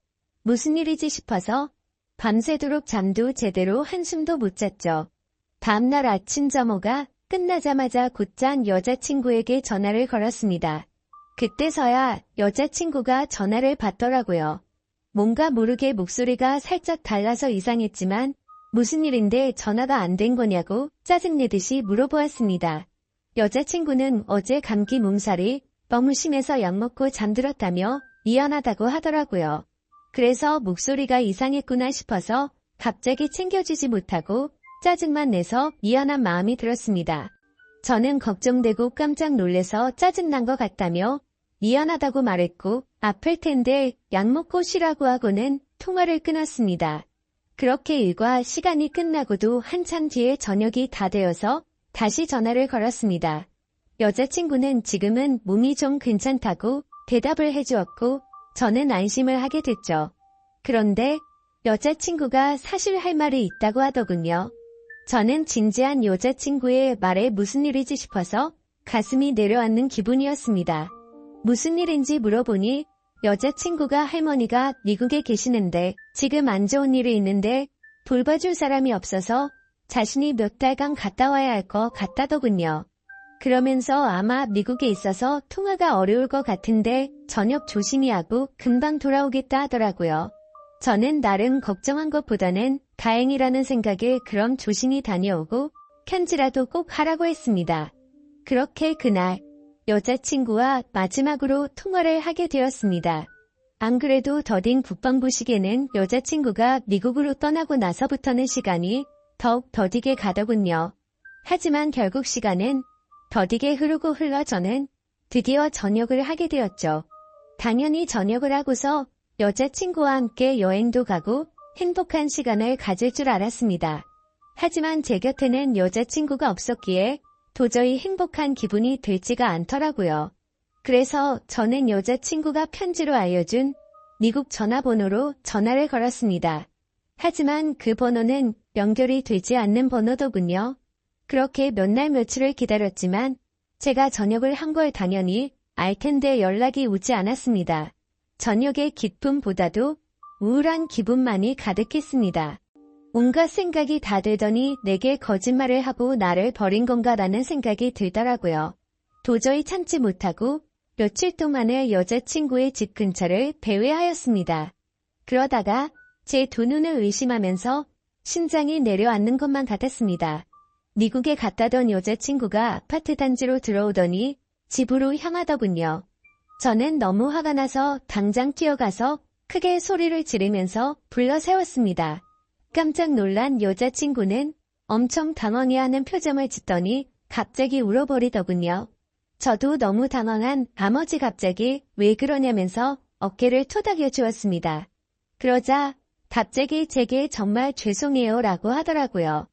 무슨 일이지 싶어서 밤새도록 잠도 제대로 한숨도 못 잤죠. 다음날 아침 점호가 끝나자마자 곧장 여자친구에게 전화를 걸었습니다. 그때서야 여자친구가 전화를 받더라고요. 뭔가 모르게 목소리가 살짝 달라서 이상했지만 무슨 일인데 전화가 안 된 거냐고 짜증내듯이 물어보았습니다. 여자친구는 어제 감기 몸살이 너무 심해서 약 먹고 잠들었다며 미안하다고 하더라고요. 그래서 목소리가 이상했구나 싶어서 갑자기 챙겨주지 못하고 짜증만 내서 미안한 마음이 들었습니다. 저는 걱정되고 깜짝 놀래서 짜증난 것 같다며 미안하다고 말했고 아플 텐데 약 먹고 쉬라고 하고는 통화를 끊었습니다. 그렇게 일과 시간이 끝나고도 한참 뒤에 저녁이 다 되어서 다시 전화를 걸었습니다. 여자친구는 지금은 몸이 좀 괜찮다고 대답을 해주었고 저는 안심을 하게 됐죠. 그런데 여자친구가 사실 할 말이 있다고 하더군요. 저는 진지한 여자친구의 말에 무슨 일이지 싶어서 가슴이 내려앉는 기분이었습니다. 무슨 일인지 물어보니 여자친구가 할머니가 미국에 계시는데 지금 안 좋은 일이 있는데 돌봐줄 사람이 없어서 자신이 몇 달간 갔다 와야 할 것 같다더군요. 그러면서 아마 미국에 있어서 통화가 어려울 것 같은데 저녁 조심히 하고 금방 돌아오겠다 하더라고요. 저는 나름 걱정한 것보다는 다행이라는 생각에 그럼 조심히 다녀오고 편지라도 꼭 하라고 했습니다. 그렇게 그날 여자친구와 마지막으로 통화를 하게 되었습니다. 안 그래도 더딘 국방부식에는 여자친구가 미국으로 떠나고 나서부터는 시간이 더욱 더디게 가더군요. 하지만 결국 시간은 더디게 흐르고 흘러 저는 드디어 전역을 하게 되었죠. 당연히 전역을 하고서 여자친구와 함께 여행도 가고 행복한 시간을 가질 줄 알았습니다. 하지만 제 곁에는 여자친구가 없었기에 도저히 행복한 기분이 들지가 않더라고요. 그래서 저는 여자친구가 편지로 알려준 미국 전화번호로 전화를 걸었습니다. 하지만 그 번호는 연결이 되지 않는 번호더군요. 그렇게 몇 날 며칠을 기다렸지만 제가 전역을 한 걸 당연히 알 텐데 연락이 오지 않았습니다. 전역의 기쁨보다도 우울한 기분만이 가득했습니다. 온갖 생각이 다 들더니 내게 거짓말을 하고 나를 버린 건가라는 생각이 들더라고요. 도저히 참지 못하고 며칠 동안을 여자친구의 집 근처를 배회하였습니다. 그러다가 제 두 눈을 의심하면서 심장이 내려앉는 것만 같았습니다. 미국에 갔다던 여자친구가 아파트 단지로 들어오더니 집으로 향하더군요. 저는 너무 화가 나서 당장 뛰어가서 크게 소리를 지르면서 불러 세웠습니다. 깜짝 놀란 여자친구는 엄청 당황해하는 표정을 짓더니 갑자기 울어버리더군요. 저도 너무 당황한 나머지 갑자기 왜 그러냐면서 어깨를 토닥여 주었습니다. 그러자 갑자기 제게 정말 죄송해요 라고 하더라고요.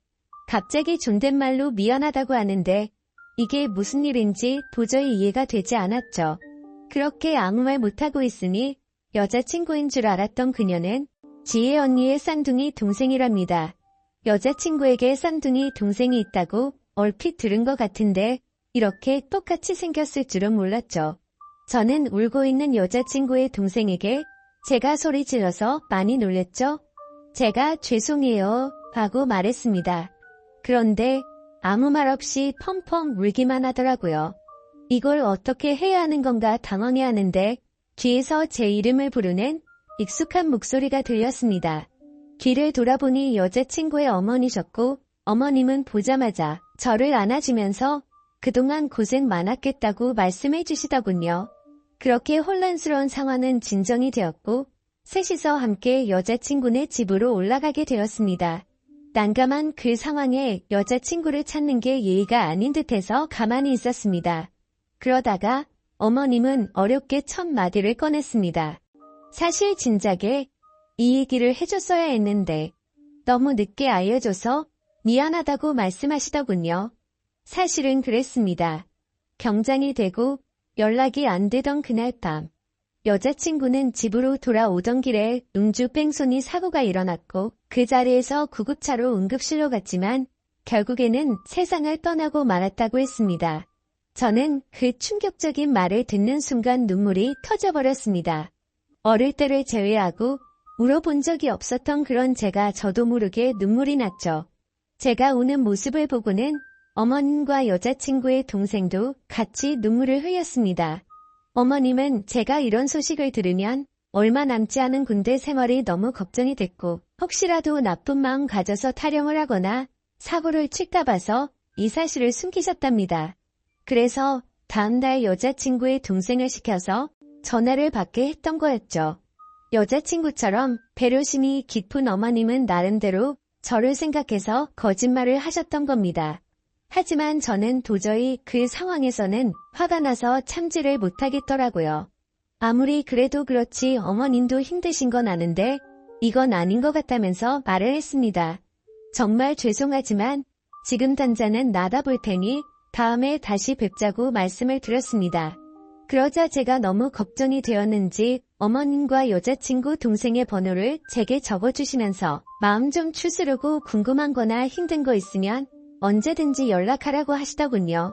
갑자기 존댓말로 미안하다고 하는데 이게 무슨 일인지 도저히 이해가 되지 않았죠. 그렇게 아무 말 못하고 있으니 여자친구인 줄 알았던 그녀는 지혜 언니의 쌍둥이 동생이랍니다. 여자친구에게 쌍둥이 동생이 있다고 얼핏 들은 것 같은데 이렇게 똑같이 생겼을 줄은 몰랐죠. 저는 울고 있는 여자친구의 동생에게 제가 소리 질러서 많이 놀랬죠. 제가 죄송해요 하고 말했습니다. 그런데 아무 말 없이 펑펑 울기만 하더라고요. 이걸 어떻게 해야 하는 건가 당황해하는데 뒤에서 제 이름을 부르는 익숙한 목소리가 들렸습니다. 뒤를 돌아보니 여자친구의 어머니셨고 어머님은 보자마자 저를 안아주면서 그동안 고생 많았겠다고 말씀해 주시더군요. 그렇게 혼란스러운 상황은 진정이 되었고 셋이서 함께 여자친구네 집으로 올라가게 되었습니다. 난감한 그 상황에 여자친구를 찾는 게 예의가 아닌 듯해서 가만히 있었습니다. 그러다가 어머님은 어렵게 첫 마디를 꺼냈습니다. 사실 진작에 이 얘기를 해줬어야 했는데 너무 늦게 알려줘서 미안하다고 말씀하시더군요. 사실은 그랬습니다. 경장이 되고 연락이 안 되던 그날 밤 여자친구는 집으로 돌아오던 길에 음주 뺑소니 사고가 일어났고 그 자리에서 구급차로 응급실로 갔지만 결국에는 세상을 떠나고 말았다고 했습니다. 저는 그 충격적인 말을 듣는 순간 눈물이 터져버렸습니다. 어릴 때를 제외하고 울어본 적이 없었던 그런 제가 저도 모르게 눈물이 났죠. 제가 우는 모습을 보고는 어머님과 여자친구의 동생도 같이 눈물을 흘렸습니다. 어머님은 제가 이런 소식을 들으면 얼마 남지 않은 군대 생활이 너무 걱정이 됐고 혹시라도 나쁜 마음 가져서 타령을 하거나 사고를 칠까 봐서 이 사실을 숨기셨답니다. 그래서 다음날 여자친구의 동생을 시켜서 전화를 받게 했던 거였죠. 여자친구처럼 배려심이 깊은 어머님은 나름대로 저를 생각해서 거짓말을 하셨던 겁니다. 하지만 저는 도저히 그 상황에서는 화가 나서 참지를 못하겠더라고요. 아무리 그래도 그렇지 어머님도 힘드신 건 아는데 이건 아닌 것 같다면서 말을 했습니다. 정말 죄송하지만 지금 당장은 나가볼 테니 다음에 다시 뵙자고 말씀을 드렸습니다. 그러자 제가 너무 걱정이 되었는지 어머님과 여자친구 동생의 번호를 제게 적어주시면서 마음 좀 추스르고 궁금한 거나 힘든 거 있으면 언제든지 연락하라고 하시더군요.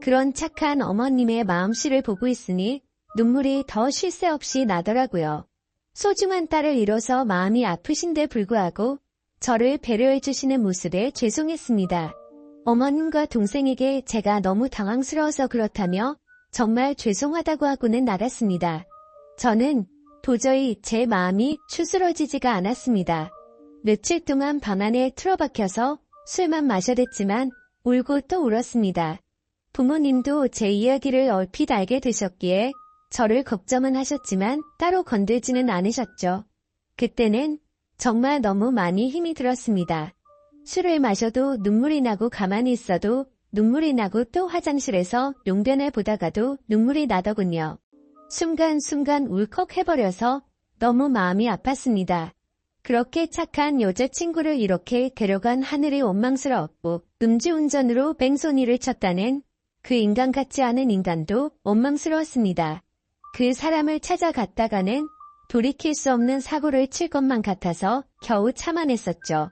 그런 착한 어머님의 마음씨를 보고 있으니 눈물이 더 쉴 새 없이 나더라고요. 소중한 딸을 잃어서 마음이 아프신데 불구하고 저를 배려해 주시는 모습에 죄송했습니다. 어머님과 동생에게 제가 너무 당황스러워서 그렇다며 정말 죄송하다고 하고는 나갔습니다. 저는 도저히 제 마음이 추스러지지가 않았습니다. 며칠 동안 방 안에 틀어박혀서 술만 마셔댔지만 울고 또 울었습니다. 부모님도 제 이야기를 얼핏 알게 되셨기에 저를 걱정은 하셨지만 따로 건들지는 않으셨죠. 그때는 정말 너무 많이 힘이 들었습니다. 술을 마셔도 눈물이 나고 가만히 있어도 눈물이 나고 또 화장실에서 용변을 보다가도 눈물이 나더군요. 순간순간 울컥해버려서 너무 마음이 아팠습니다. 그렇게 착한 여자친구를 이렇게 데려간 하늘이 원망스러웠고 음주운전으로 뺑소니를 쳤다는 그 인간 같지 않은 인간도 원망스러웠습니다. 그 사람을 찾아갔다가는 돌이킬 수 없는 사고를 칠 것만 같아서 겨우 참아냈었죠.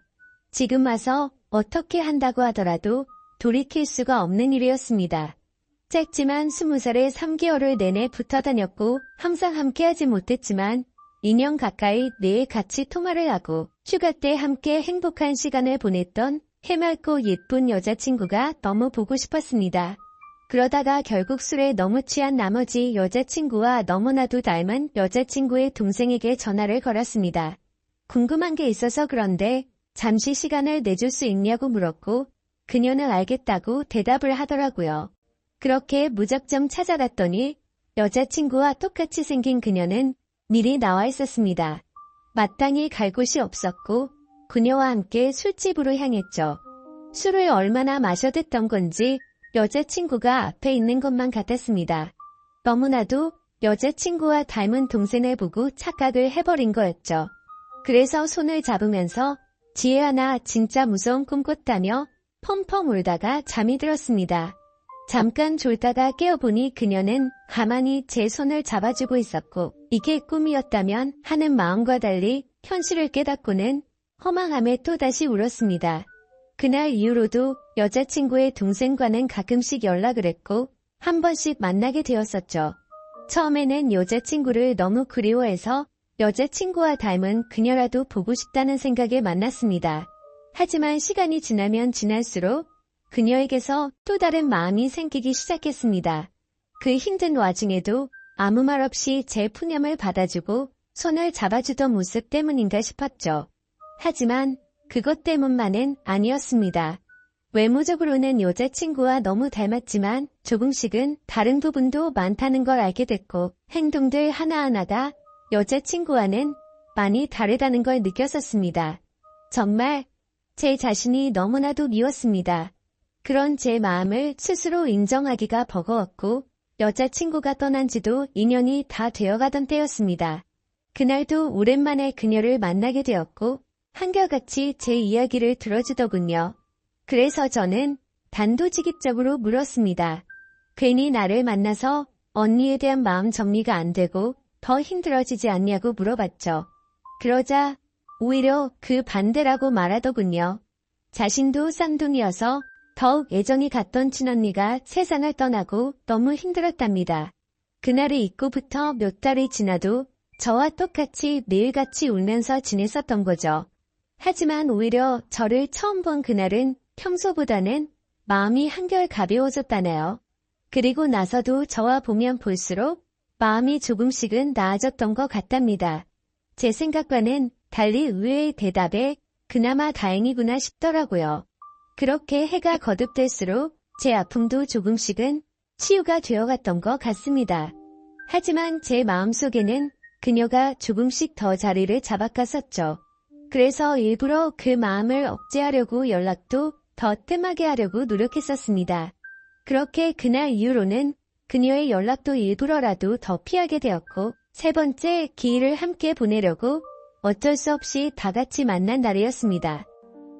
지금 와서 어떻게 한다고 하더라도 돌이킬 수가 없는 일이었습니다. 짧지만 20살에 3개월을 내내 붙어 다녔고 항상 함께하지 못했지만 2년 가까이 매일 같이 통화를 하고 휴가 때 함께 행복한 시간을 보냈던 해맑고 예쁜 여자친구가 너무 보고 싶었습니다. 그러다가 결국 술에 너무 취한 나머지 여자친구와 너무나도 닮은 여자친구의 동생에게 전화를 걸었습니다. 궁금한 게 있어서 그런데 잠시 시간을 내줄 수 있냐고 물었고 그녀는 알겠다고 대답을 하더라고요. 그렇게 무작정 찾아갔더니 여자친구와 똑같이 생긴 그녀는 미리 나와 있었습니다. 마땅히 갈 곳이 없었고 그녀와 함께 술집으로 향했죠. 술을 얼마나 마셔댔던 건지 여자친구가 앞에 있는 것만 같았습니다. 너무나도 여자친구와 닮은 동생을 보고 착각을 해버린 거였죠. 그래서 손을 잡으면서 지혜야 진짜 무서운 꿈 꿨다며 펑펑 울다가 잠이 들었습니다. 잠깐 졸다가 깨어보니 그녀는 가만히 제 손을 잡아주고 있었고 이게 꿈이었다면 하는 마음과 달리 현실을 깨닫고는 허망함에 또다시 울었습니다. 그날 이후로도 여자친구의 동생과는 가끔씩 연락을 했고 한 번씩 만나게 되었었죠. 처음에는 여자친구를 너무 그리워해서 여자친구와 닮은 그녀라도 보고 싶다는 생각에 만났습니다. 하지만 시간이 지나면 지날수록 그녀에게서 또 다른 마음이 생기기 시작했습니다. 그 힘든 와중에도 아무 말 없이 제 푸념을 받아주고 손을 잡아주던 모습 때문인가 싶었죠. 하지만 그것 때문만은 아니었습니다. 외모적으로는 여자친구와 너무 닮았지만 조금씩은 다른 부분도 많다는 걸 알게 됐고 행동들 하나하나가 여자친구와는 많이 다르다는 걸 느꼈었습니다. 정말 제 자신이 너무나도 미웠습니다. 그런 제 마음을 스스로 인정하기가 버거웠고 여자친구가 떠난 지도 2년이 다 되어가던 때였습니다. 그날도 오랜만에 그녀를 만나게 되었고 한결같이 제 이야기를 들어주더군요. 그래서 저는 단도직입적으로 물었습니다. 괜히 나를 만나서 언니에 대한 마음 정리가 안 되고 더 힘들어지지 않냐고 물어봤죠. 그러자 오히려 그 반대라고 말하더군요. 자신도 쌍둥이여서 더욱 애정이 갔던 친언니가 세상을 떠나고 너무 힘들었답니다. 그날을 잊고부터 몇 달이 지나도 저와 똑같이 매일같이 울면서 지냈었던 거죠. 하지만 오히려 저를 처음 본 그날은 평소보다는 마음이 한결 가벼워졌다네요. 그리고 나서도 저와 보면 볼수록 마음이 조금씩은 나아졌던 것 같답니다. 제 생각과는 달리 의외의 대답에 그나마 다행이구나 싶더라고요. 그렇게 해가 거듭될수록 제 아픔도 조금씩은 치유가 되어갔던 것 같습니다. 하지만 제 마음속에는 그녀가 조금씩 더 자리를 잡아갔었죠. 그래서 일부러 그 마음을 억제하려고 연락도 더 뜸하게 하려고 노력했었습니다. 그렇게 그날 이후로는 그녀의 연락도 일부러라도 더 피하게 되었고 세 번째 기일을 함께 보내려고 어쩔 수 없이 다 같이 만난 날이었습니다.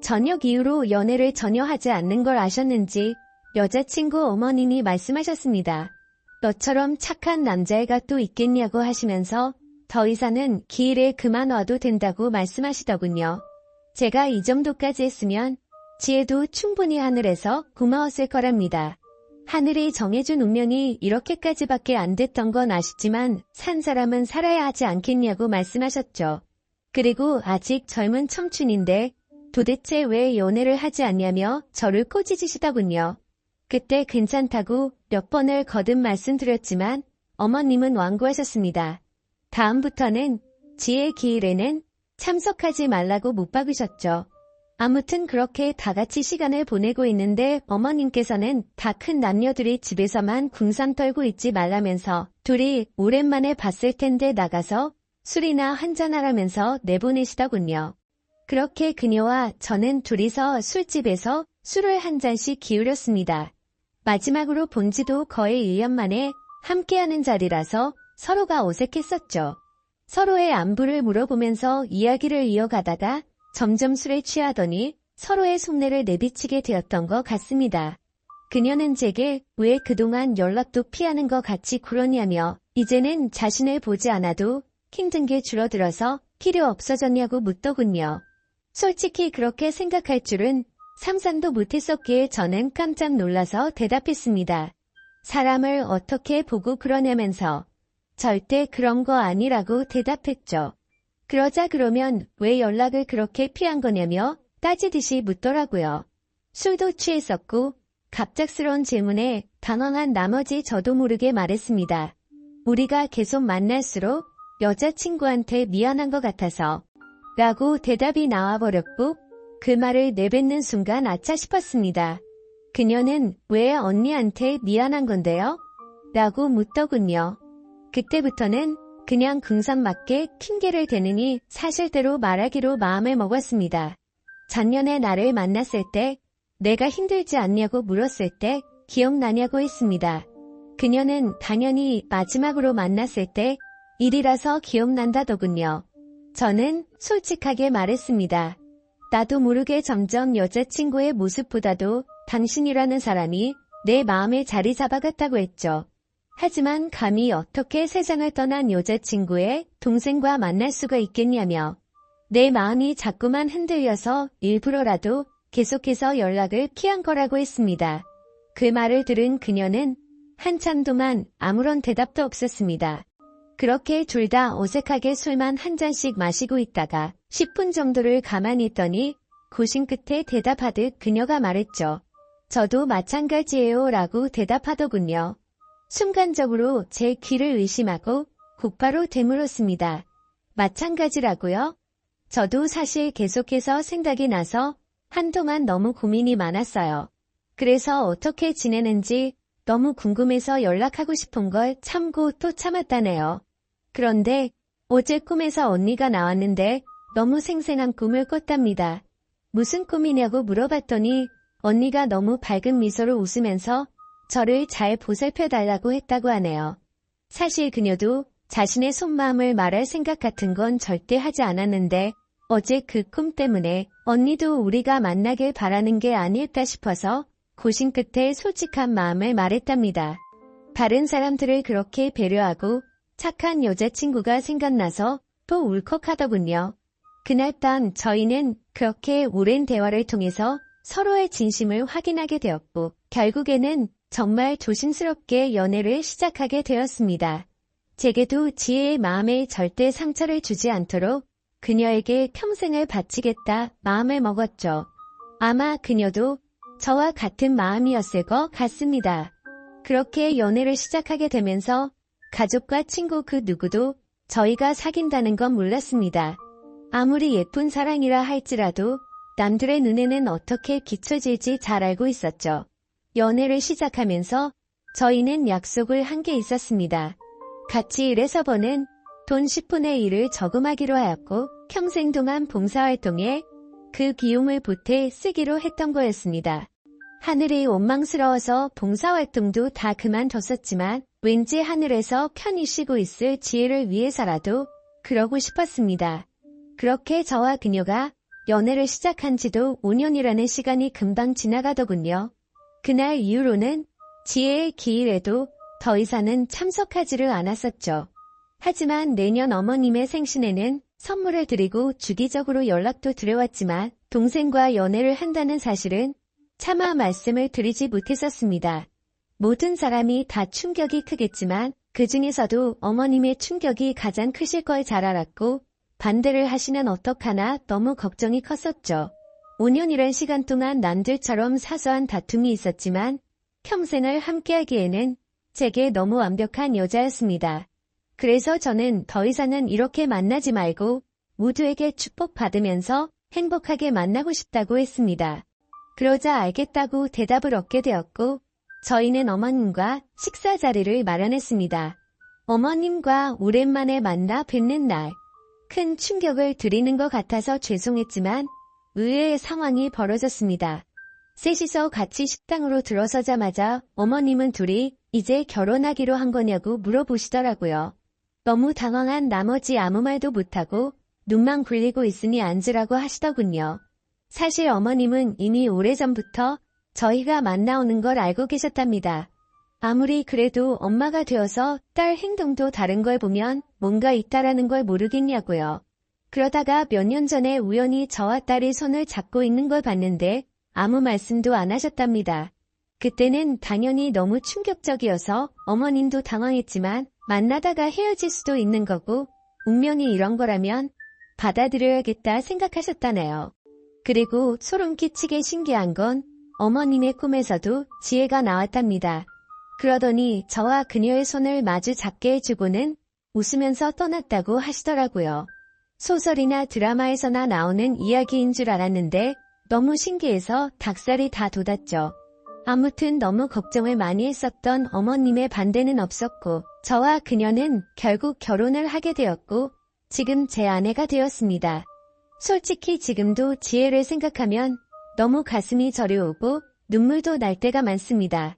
저녁 이후로 연애를 전혀 하지 않는 걸 아셨는지 여자친구 어머님이 말씀하셨습니다. 너처럼 착한 남자애가 또 있겠냐고 하시면서 더 이상은 기일에 그만 와도 된다고 말씀하시더군요. 제가 이 정도까지 했으면 지혜도 충분히 하늘에서 고마웠을 거랍니다. 하늘이 정해준 운명이 이렇게까지밖에 안 됐던 건 아시지만 산 사람은 살아야 하지 않겠냐고 말씀하셨죠. 그리고 아직 젊은 청춘인데 도대체 왜 연애를 하지 않냐며 저를 꼬지지시더군요. 그때 괜찮다고 몇 번을 거듭 말씀드렸지만 어머님은 완고하셨습니다. 다음부터는 지혜 기일에는 참석하지 말라고 못 박으셨죠. 아무튼 그렇게 다 같이 시간을 보내고 있는데 어머님께서는 다 큰 남녀들이 집에서만 궁상 떨고 있지 말라면서 둘이 오랜만에 봤을 텐데 나가서 술이나 한잔하라면서 내보내시더군요. 그렇게 그녀와 저는 둘이서 술집에서 술을 한 잔씩 기울였습니다. 마지막으로 본 지도 거의 1년 만에 함께하는 자리라서 서로가 어색했었죠. 서로의 안부를 물어보면서 이야기를 이어가다가 점점 술에 취하더니 서로의 속내를 내비치게 되었던 것 같습니다. 그녀는 제게 왜 그동안 연락도 피하는 것 같이 굴었냐며 이제는 자신을 보지 않아도 힘든 게 줄어들어서 필요 없어졌냐고 묻더군요. 솔직히 그렇게 생각할 줄은 상상도 못했었기에 저는 깜짝 놀라서 대답했습니다. 사람을 어떻게 보고 그러냐면서 절대 그런 거 아니라고 대답했죠. 그러자 그러면 왜 연락을 그렇게 피한 거냐며 따지듯이 묻더라고요. 술도 취했었고 갑작스러운 질문에 당황한 나머지 저도 모르게 말했습니다. 우리가 계속 만날수록 여자친구한테 미안한 것 같아서 라고 대답이 나와버렸고 그 말을 내뱉는 순간 아차 싶었습니다. 그녀는 왜 언니한테 미안한 건데요? 라고 묻더군요. 그때부터는 그냥 궁상맞게 핑계를 대느니 사실대로 말하기로 마음을 먹었습니다. 작년에 나를 만났을 때 내가 힘들지 않냐고 물었을 때 기억나냐고 했습니다. 그녀는 당연히 마지막으로 만났을 때 일이라서 기억난다더군요. 저는 솔직하게 말했습니다. 나도 모르게 점점 여자친구의 모습보다도 당신이라는 사람이 내 마음에 자리 잡아갔다고 했죠. 하지만 감히 어떻게 세상을 떠난 여자친구의 동생과 만날 수가 있겠냐며 내 마음이 자꾸만 흔들려서 일부러라도 계속해서 연락을 피한 거라고 했습니다. 그 말을 들은 그녀는 한참 동안 아무런 대답도 없었습니다. 그렇게 둘 다 어색하게 술만 한 잔씩 마시고 있다가 10분 정도를 가만히 있더니 고심 끝에 대답하듯 그녀가 말했죠. 저도 마찬가지예요 라고 대답하더군요. 순간적으로 제 귀를 의심하고 곧바로 되물었습니다. 마찬가지라고요? 저도 사실 계속해서 생각이 나서 한동안 너무 고민이 많았어요. 그래서 어떻게 지내는지 너무 궁금해서 연락하고 싶은 걸 참고 또 참았다네요. 그런데 어제 꿈에서 언니가 나왔는데 너무 생생한 꿈을 꿨답니다. 무슨 꿈이냐고 물어봤더니 언니가 너무 밝은 미소로 웃으면서 저를 잘 보살펴달라고 했다고 하네요. 사실 그녀도 자신의 속마음을 말할 생각 같은 건 절대 하지 않았는데 어제 그 꿈 때문에 언니도 우리가 만나길 바라는 게 아닐까 싶어서 고심 끝에 솔직한 마음을 말했답니다. 다른 사람들을 그렇게 배려하고 착한 여자친구가 생각나서 또 울컥하더군요. 그날 밤 저희는 그렇게 오랜 대화를 통해서 서로의 진심을 확인하게 되었고 결국에는 정말 조심스럽게 연애를 시작하게 되었습니다. 제게도 지혜의 마음에 절대 상처를 주지 않도록 그녀에게 평생을 바치겠다 마음을 먹었죠. 아마 그녀도 저와 같은 마음이었을 것 같습니다. 그렇게 연애를 시작하게 되면서 가족과 친구 그 누구도 저희가 사귄다는 건 몰랐습니다. 아무리 예쁜 사랑이라 할지라도 남들의 눈에는 어떻게 비춰질지 잘 알고 있었죠. 연애를 시작하면서 저희는 약속을 한 게 있었습니다. 같이 일해서 버는 돈 10분의 1을 저금하기로 하였고 평생 동안 봉사활동에 그 비용을 보태 쓰기로 했던 거였습니다. 하늘이 원망스러워서 봉사활동도 다 그만뒀었지만 왠지 하늘에서 편히 쉬고 있을 지혜를 위해서라도 그러고 싶었습니다. 그렇게 저와 그녀가 연애를 시작한 지도 5년이라는 시간이 금방 지나가더군요. 그날 이후로는 지혜의 기일에도 더 이상은 참석하지를 않았었죠. 하지만 내년 어머님의 생신에는 선물을 드리고 주기적으로 연락도 드려왔지만 동생과 연애를 한다는 사실은 차마 말씀을 드리지 못했었습니다. 모든 사람이 다 충격이 크겠지만 그 중에서도 어머님의 충격이 가장 크실 걸 잘 알았고 반대를 하시면 어떡하나 너무 걱정이 컸었죠. 5년이란 시간 동안 남들처럼 사소한 다툼이 있었지만 평생을 함께하기에는 제게 너무 완벽한 여자였습니다. 그래서 저는 더 이상은 이렇게 만나지 말고 모두에게 축복받으면서 행복하게 만나고 싶다고 했습니다. 그러자 알겠다고 대답을 얻게 되었고 저희는 어머님과 식사 자리를 마련했습니다. 어머님과 오랜만에 만나 뵙는 날. 큰 충격을 드리는 것 같아서 죄송했지만 의외의 상황이 벌어졌습니다. 셋이서 같이 식당으로 들어서자마자 어머님은 둘이 이제 결혼하기로 한 거냐고 물어보시더라고요. 너무 당황한 나머지 아무 말도 못하고 눈만 굴리고 있으니 앉으라고 하시더군요. 사실 어머님은 이미 오래전부터 저희가 만나오는 걸 알고 계셨답니다. 아무리 그래도 엄마가 되어서 딸 행동도 다른 걸 보면 뭔가 있다라는 걸 모르겠냐고요. 그러다가 몇 년 전에 우연히 저와 딸이 손을 잡고 있는 걸 봤는데 아무 말씀도 안 하셨답니다. 그때는 당연히 너무 충격적이어서 어머님도 당황했지만 만나다가 헤어질 수도 있는 거고 운명이 이런 거라면 받아들여야겠다 생각하셨다네요. 그리고 소름 끼치게 신기한 건 어머님의 꿈에서도 지혜가 나왔답니다. 그러더니 저와 그녀의 손을 마주 잡게 해주고는 웃으면서 떠났다고 하시더라고요. 소설이나 드라마에서나 나오는 이야기인 줄 알았는데 너무 신기해서 닭살이 다 돋았죠. 아무튼 너무 걱정을 많이 했었던 어머님의 반대는 없었고 저와 그녀는 결국 결혼을 하게 되었고 지금 제 아내가 되었습니다. 솔직히 지금도 지혜를 생각하면 너무 가슴이 저려오고 눈물도 날 때가 많습니다.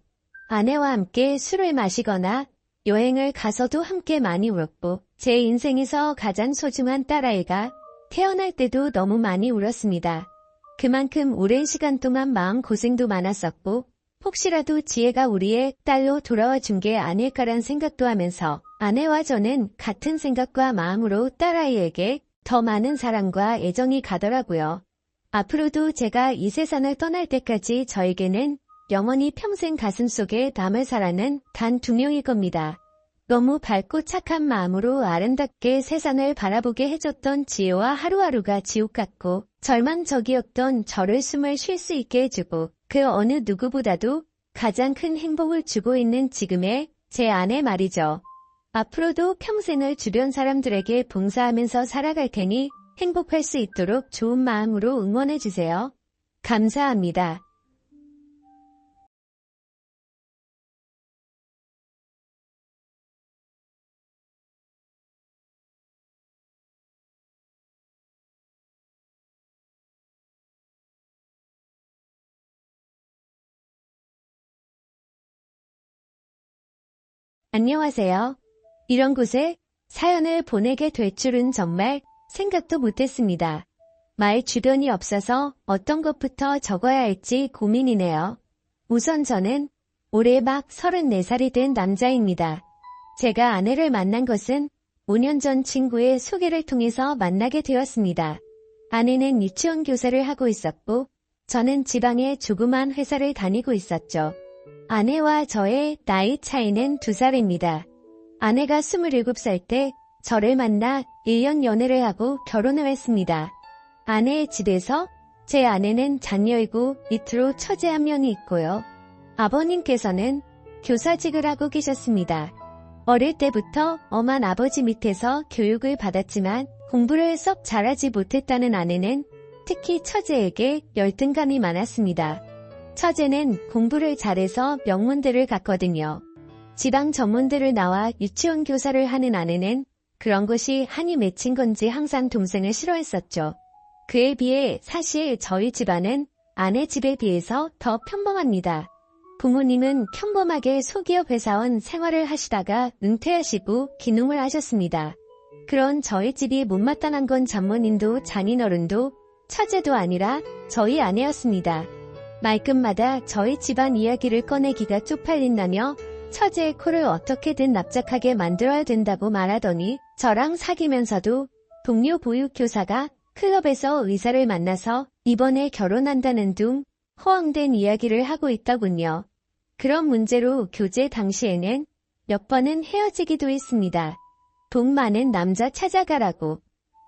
아내와 함께 술을 마시거나 여행을 가서도 함께 많이 울었고 제 인생에서 가장 소중한 딸아이가 태어날 때도 너무 많이 울었습니다. 그만큼 오랜 시간 동안 마음고생도 많았었고 혹시라도 지혜가 우리의 딸로 돌아와 준 게 아닐까란 생각도 하면서 아내와 저는 같은 생각과 마음으로 딸아이에게 더 많은 사랑과 애정이 가더라고요. 앞으로도 제가 이 세상을 떠날 때까지 저에게는 영원히 평생 가슴속에 남을 사람은 단 2명일 겁니다. 너무 밝고 착한 마음으로 아름답게 세상을 바라보게 해줬던 지혜와 하루하루가 지옥 같고 절망적이었던 저를 숨을 쉴 수 있게 해주고 그 어느 누구보다도 가장 큰 행복을 주고 있는 지금의 제 아내 말이죠. 앞으로도 평생을 주변 사람들에게 봉사하면서 살아갈 테니 행복할 수 있도록 좋은 마음으로 응원해주세요. 감사합니다. 안녕하세요. 이런 곳에 사연을 보내게 될 줄은 정말 생각도 못했습니다. 말 주변이 없어서 어떤 것부터 적어야 할지 고민이네요. 우선 저는 올해 막 34살이 된 남자입니다. 제가 아내를 만난 것은 5년 전 친구의 소개를 통해서 만나게 되었습니다. 아내는 유치원 교사를 하고 있었고 저는 지방의 조그만 회사를 다니고 있었죠. 아내와 저의 나이 차이는 2살입니다. 아내가 27살 때 저를 만나 1년 연애를 하고 결혼을 했습니다. 아내의 집에서 제 아내는 장녀이고 밑으로 처제 한 명이 있고요. 아버님께서는 교사직을 하고 계셨습니다. 어릴 때부터 엄한 아버지 밑에서 교육을 받았지만 공부를 썩 잘하지 못했다는 아내는 특히 처제에게 열등감이 많았습니다. 처제는 공부를 잘해서 명문대를 갔거든요. 지방 전문대를 나와 유치원 교사를 하는 아내는 그런 것이 한이 맺힌 건지 항상 동생을 싫어했었죠. 그에 비해 사실 저희 집안은 아내 집에 비해서 더 평범합니다. 부모님은 평범하게 소기업 회사원 생활을 하시다가 은퇴하시고 귀농을 하셨습니다. 그런 저희 집이 못마땅한 건 장모님도 장인어른도 처제도 아니라 저희 아내였습니다. 말끝마다 저희 집안 이야기를 꺼내기가 쪽팔린다며 처제의 코를 어떻게든 납작하게 만들어야 된다고 말하더니 저랑 사귀면서도 동료 보육교사가 클럽에서 의사를 만나서 이번에 결혼한다는 둥 허황된 이야기를 하고 있더군요. 그런 문제로 교제 당시에는 몇 번은 헤어지기도 했습니다. 돈 많은 남자 찾아가라고.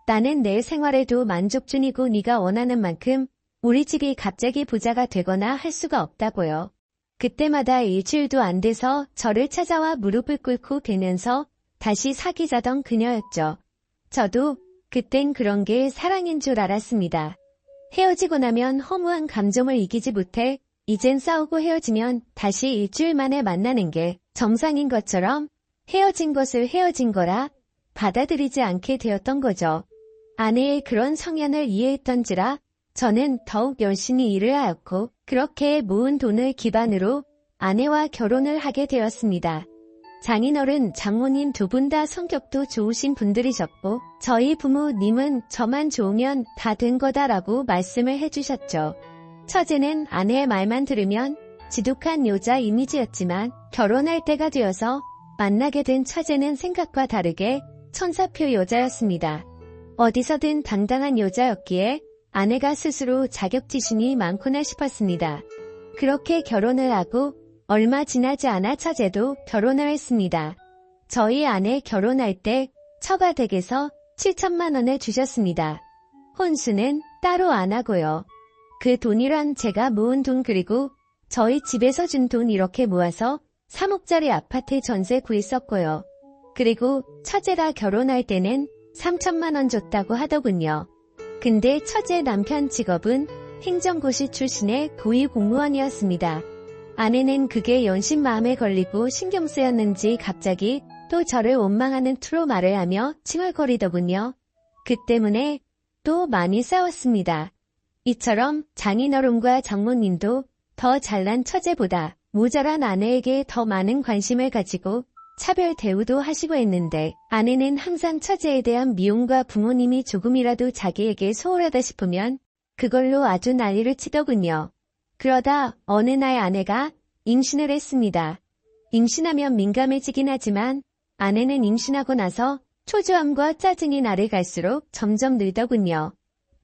나는 내 생활에도 만족 중이고 네가 원하는 만큼 우리 집이 갑자기 부자가 되거나 할 수가 없다고요. 그때마다 일주일도 안 돼서 저를 찾아와 무릎을 꿇고 빌면서 다시 사귀자던 그녀였죠. 저도 그땐 그런 게 사랑인 줄 알았습니다. 헤어지고 나면 허무한 감정을 이기지 못해 이젠 싸우고 헤어지면 다시 일주일 만에 만나는 게 정상인 것처럼 헤어진 것을 헤어진 거라 받아들이지 않게 되었던 거죠. 아내의 그런 성향을 이해했던지라 저는 더욱 열심히 일을 하였고 그렇게 모은 돈을 기반으로 아내와 결혼을 하게 되었습니다. 장인어른, 장모님 두 분 다 성격도 좋으신 분들이셨고 저희 부모님은 저만 좋으면 다 된 거다라고 말씀을 해주셨죠. 처제는 아내의 말만 들으면 지독한 여자 이미지였지만 결혼할 때가 되어서 만나게 된 처제는 생각과 다르게 천사표 여자였습니다. 어디서든 당당한 여자였기에 아내가 스스로 자격지심이 많구나 싶었습니다. 그렇게 결혼을 하고 얼마 지나지 않아 처제도 결혼을 했습니다. 저희 아내 결혼할 때 처가댁에서 7천만 원을 주셨습니다. 혼수는 따로 안 하고요. 그 돈이란 제가 모은 돈 그리고 저희 집에서 준 돈 이렇게 모아서 3억짜리 아파트 전세 구했었고요. 그리고 처제가 결혼할 때는 3천만 원 줬다고 하더군요. 근데 처제 남편 직업은 행정고시 출신의 고위공무원이었습니다. 아내는 그게 연신 마음에 걸리고 신경 쓰였는지 갑자기 또 저를 원망하는 투로 말을 하며 칭얼거리더군요. 그 때문에 또 많이 싸웠습니다. 이처럼 장인어른과 장모님도 더 잘난 처제보다 모자란 아내에게 더 많은 관심을 가지고 차별 대우도 하시고 했는데 아내는 항상 처제에 대한 미움과 부모님이 조금이라도 자기에게 소홀하다 싶으면 그걸로 아주 난리를 치더군요. 그러다 어느 날 아내가 임신을 했습니다. 임신하면 민감해지긴 하지만 아내는 임신하고 나서 초조함과 짜증이 날을 갈수록 점점 늘더군요.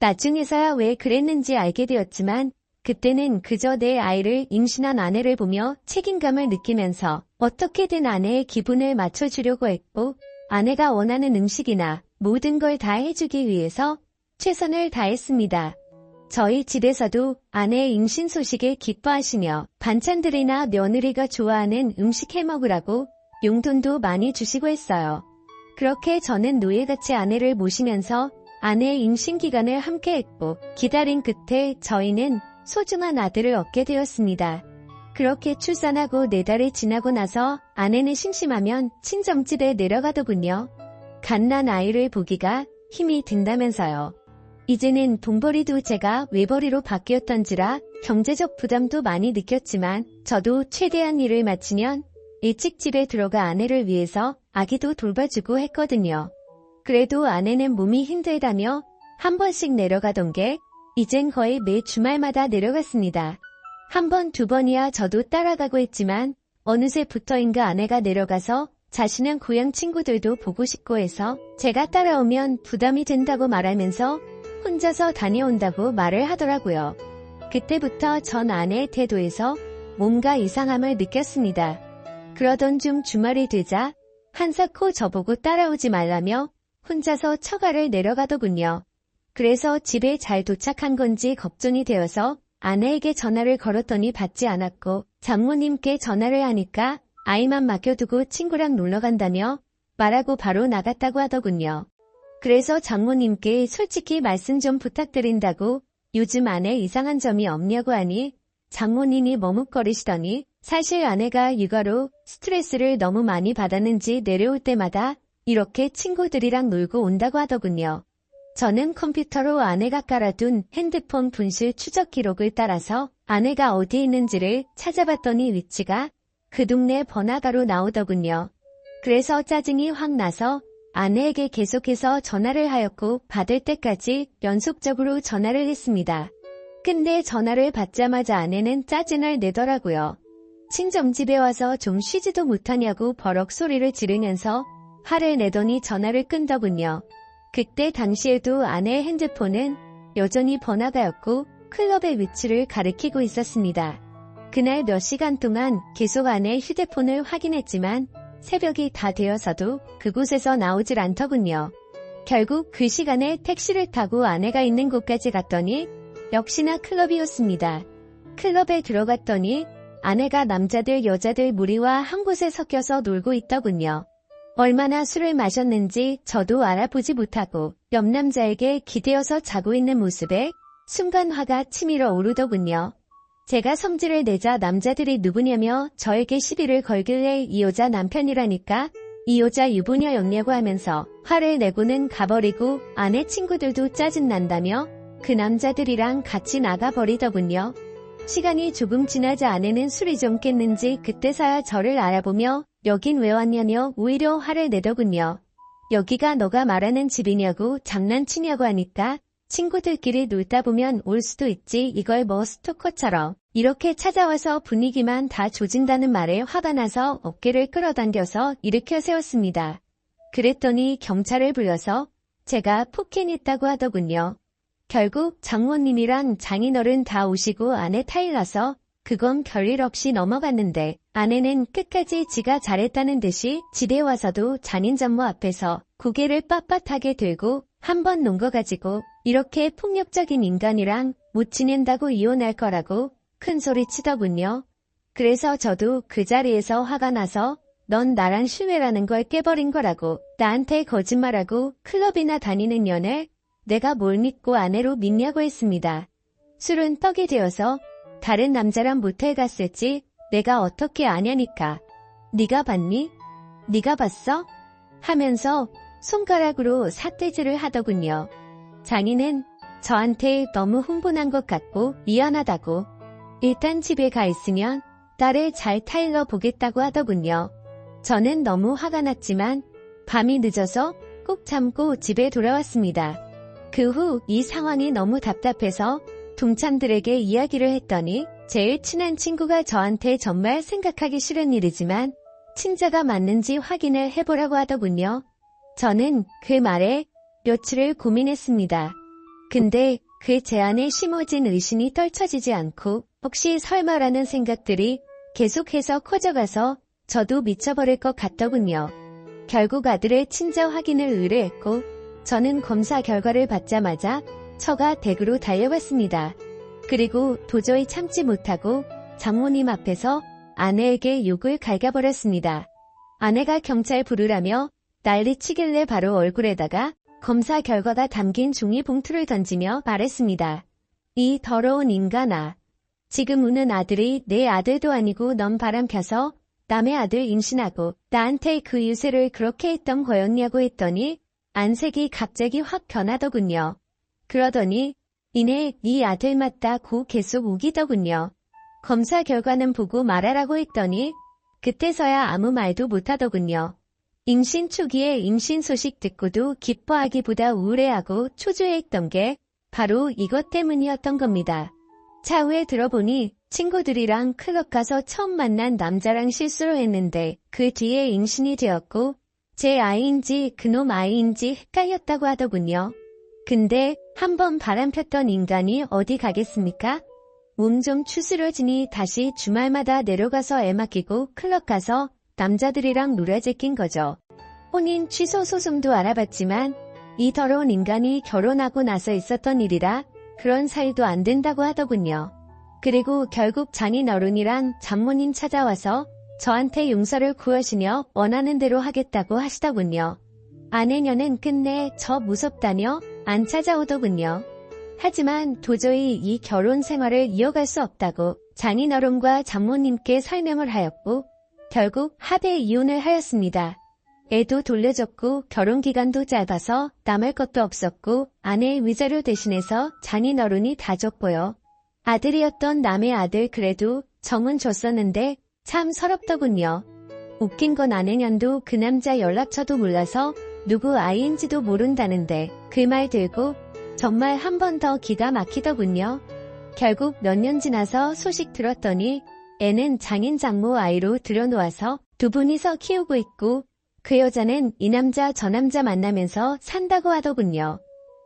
나중에서야 왜 그랬는지 알게 되었지만 그때는 그저 내 아이를 임신한 아내를 보며 책임감을 느끼면서 어떻게든 아내의 기분을 맞춰주려고 했고 아내가 원하는 음식이나 모든 걸 다 해주기 위해서 최선을 다했습니다. 저희 집에서도 아내의 임신 소식을 기뻐하시며 반찬들이나 며느리가 좋아하는 음식 해먹으라고 용돈도 많이 주시고 했어요. 그렇게 저는 노예같이 아내를 모시면서 아내의 임신 기간을 함께 했고 기다린 끝에 저희는 소중한 아들을 얻게 되었습니다. 그렇게 출산하고 4달이 지나고 나서 아내는 심심하면 친정집에 내려가더군요. 갓난 아이를 보기가 힘이 든다면서요. 이제는 돈벌이도 제가 외벌이로 바뀌었던지라 경제적 부담도 많이 느꼈지만 저도 최대한 일을 마치면 일찍 집에 들어가 아내를 위해서 아기도 돌봐주고 했거든요. 그래도 아내는 몸이 힘들다며 한 번씩 내려가던 게 이젠 거의 매 주말마다 내려갔습니다. 한 번, 두 번이야 저도 따라가고 했지만 어느새부터인가 아내가 내려가서 자신은 고향 친구들도 보고 싶고 해서 제가 따라오면 부담이 된다고 말하면서 혼자서 다녀온다고 말을 하더라고요. 그때부터 전 아내의 태도에서 뭔가 이상함을 느꼈습니다. 그러던 중 주말이 되자 한사코 저보고 따라오지 말라며 혼자서 처가를 내려가더군요. 그래서 집에 잘 도착한 건지 걱정이 되어서 아내에게 전화를 걸었더니 받지 않았고 장모님께 전화를 하니까 아이만 맡겨두고 친구랑 놀러간다며 말하고 바로 나갔다고 하더군요. 그래서 장모님께 솔직히 말씀 좀 부탁드린다고 요즘 아내 이상한 점이 없냐고 하니 장모님이 머뭇거리시더니 사실 아내가 육아로 스트레스를 너무 많이 받았는지 내려올 때마다 이렇게 친구들이랑 놀고 온다고 하더군요. 저는 컴퓨터로 아내가 깔아둔 핸드폰 분실 추적 기록을 따라서 아내가 어디에 있는지를 찾아봤더니 위치가 그 동네 번화가로 나오더군요. 그래서 짜증이 확 나서 아내에게 계속해서 전화를 하였고 받을 때까지 연속적으로 전화를 했습니다. 근데 전화를 받자마자 아내는 짜증을 내더라고요. 친정집에 와서 좀 쉬지도 못하냐고 버럭 소리를 지르면서 화를 내더니 전화를 끈더군요. 그때 당시에도 아내의 핸드폰은 여전히 번화가였고 클럽의 위치를 가리키고 있었습니다. 그날 몇 시간 동안 계속 아내의 휴대폰을 확인했지만 새벽이 다 되어서도 그곳에서 나오질 않더군요. 결국 그 시간에 택시를 타고 아내가 있는 곳까지 갔더니 역시나 클럽이었습니다. 클럽에 들어갔더니 아내가 남자들 여자들 무리와 한 곳에 섞여서 놀고 있더군요. 얼마나 술을 마셨는지 저도 알아보지 못하고 옆 남자에게 기대어서 자고 있는 모습에 순간 화가 치밀어 오르더군요. 제가 성질을 내자 남자들이 누구냐며 저에게 시비를 걸길래 이 여자 남편이라니까 이 여자 유부녀였냐고 하면서 화를 내고는 가버리고 아내 친구들도 짜증난다며 그 남자들이랑 같이 나가버리더군요. 시간이 조금 지나자 아내는 술이 좀 깼는지 그때서야 저를 알아보며 여긴 왜 왔냐며 오히려 화를 내더군요. 여기가 너가 말하는 집이냐고 장난치냐고 하니까 친구들끼리 놀다 보면 올 수도 있지 이걸 뭐 스토커처럼 이렇게 찾아와서 분위기만 다 조진다는 말에 화가 나서 어깨를 끌어당겨서 일으켜 세웠습니다. 그랬더니 경찰을 불러서 제가 폭행했다고 하더군요. 결국 장모님이랑 장인어른 다 오시고 아내 타일러서 그건 별일 없이 넘어갔는데 아내는 끝까지 지가 잘했다는 듯이 집에 와서도 장인장모 앞에서 고개를 빳빳하게 들고 한 번 논 거 가지고 이렇게 폭력적인 인간이랑 못 지낸다고 이혼할 거라고 큰 소리 치더군요. 그래서 저도 그 자리에서 화가 나서 넌 나랑 신뢰라는 걸 깨버린 거라고 나한테 거짓말하고 클럽이나 다니는 년을 내가 뭘 믿고 아내로 믿냐고 했습니다. 술은 떡이 되어서 다른 남자랑 모텔 갔을지 내가 어떻게 아냐니까. 네가 봤니? 네가 봤어? 하면서 손가락으로 삿대질을 하더군요. 장인은 저한테 너무 흥분한 것 같고 미안하다고 일단 집에 가 있으면 딸을 잘 타일러 보겠다고 하더군요. 저는 너무 화가 났지만 밤이 늦어서 꼭 참고 집에 돌아왔습니다. 그 후 이 상황이 너무 답답해서 동창들에게 이야기를 했더니 제일 친한 친구가 저한테 정말 생각하기 싫은 일이지만 친자가 맞는지 확인을 해보라고 하더군요. 저는 그 말에 며칠을 고민했습니다. 근데 그 제안에 심어진 의심이 떨쳐지지 않고 혹시 설마라는 생각들이 계속해서 커져가서 저도 미쳐버릴 것 같더군요. 결국 아들의 친자 확인을 의뢰했고 저는 검사 결과를 받자마자 처가 댁으로 달려갔습니다. 그리고 도저히 참지 못하고 장모님 앞에서 아내에게 욕을 갈겨버렸습니다. 아내가 경찰 부르라며 난리치길래 바로 얼굴에다가 검사 결과가 담긴 종이 봉투를 던지며 말했습니다. 이 더러운 인간아. 지금 우는 아들이 내 아들도 아니고 넌 바람 펴서 남의 아들 임신하고 나한테 그 유세를 그렇게 했던 거였냐고 했더니 안색이 갑자기 확 변하더군요. 그러더니 이내 네 아들 맞다고 계속 우기더군요. 검사 결과는 보고 말하라고 했더니 그때서야 아무 말도 못하더군요. 임신 초기에 임신 소식 듣고도 기뻐하기보다 우울해하고 초조해했던 게 바로 이것 때문이었던 겁니다. 차후에 들어보니 친구들이랑 클럽 가서 처음 만난 남자랑 실수를 했는데 그 뒤에 임신이 되었고 제 아이인지 그놈 아이인지 헷갈렸다고 하더군요. 근데 한번 바람 폈던 인간이 어디 가겠습니까? 몸 좀 추스러지니 다시 주말마다 내려가서 애 맡기고 클럽 가서 남자들이랑 놀아제낀 거죠. 혼인 취소 소송도 알아봤지만 이 더러운 인간이 결혼하고 나서 있었던 일이라 그런 사이도 안 된다고 하더군요. 그리고 결국 장인어른이랑 장모님 찾아와서 저한테 용서를 구하시며 원하는 대로 하겠다고 하시더군요. 아내녀는 끝내 저 무섭다며 안 찾아오더군요. 하지만 도저히 이 결혼 생활을 이어갈 수 없다고 장인어른과 장모님께 설명을 하였고 결국 합의 이혼을 하였습니다. 애도 돌려줬고 결혼기간도 짧아서 남을 것도 없었고 아내의 위자료 대신해서 장인어른이 다 줬고요. 아들이었던 남의 아들 그래도 정은 줬었는데 참 서럽더군요. 웃긴 건 아내년도 그 남자 연락처도 몰라서 누구 아이인지도 모른다는데 그 말 들고 정말 한 번 더 기가 막히더군요. 결국 몇 년 지나서 소식 들었더니 애는 장인 장모 아이로 들여놓아서 두 분이서 키우고 있고 그 여자는 이 남자 저 남자 만나면서 산다고 하더군요.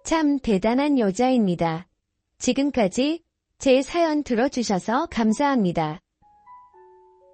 참 대단한 여자입니다. 지금까지 제 사연 들어주셔서 감사합니다.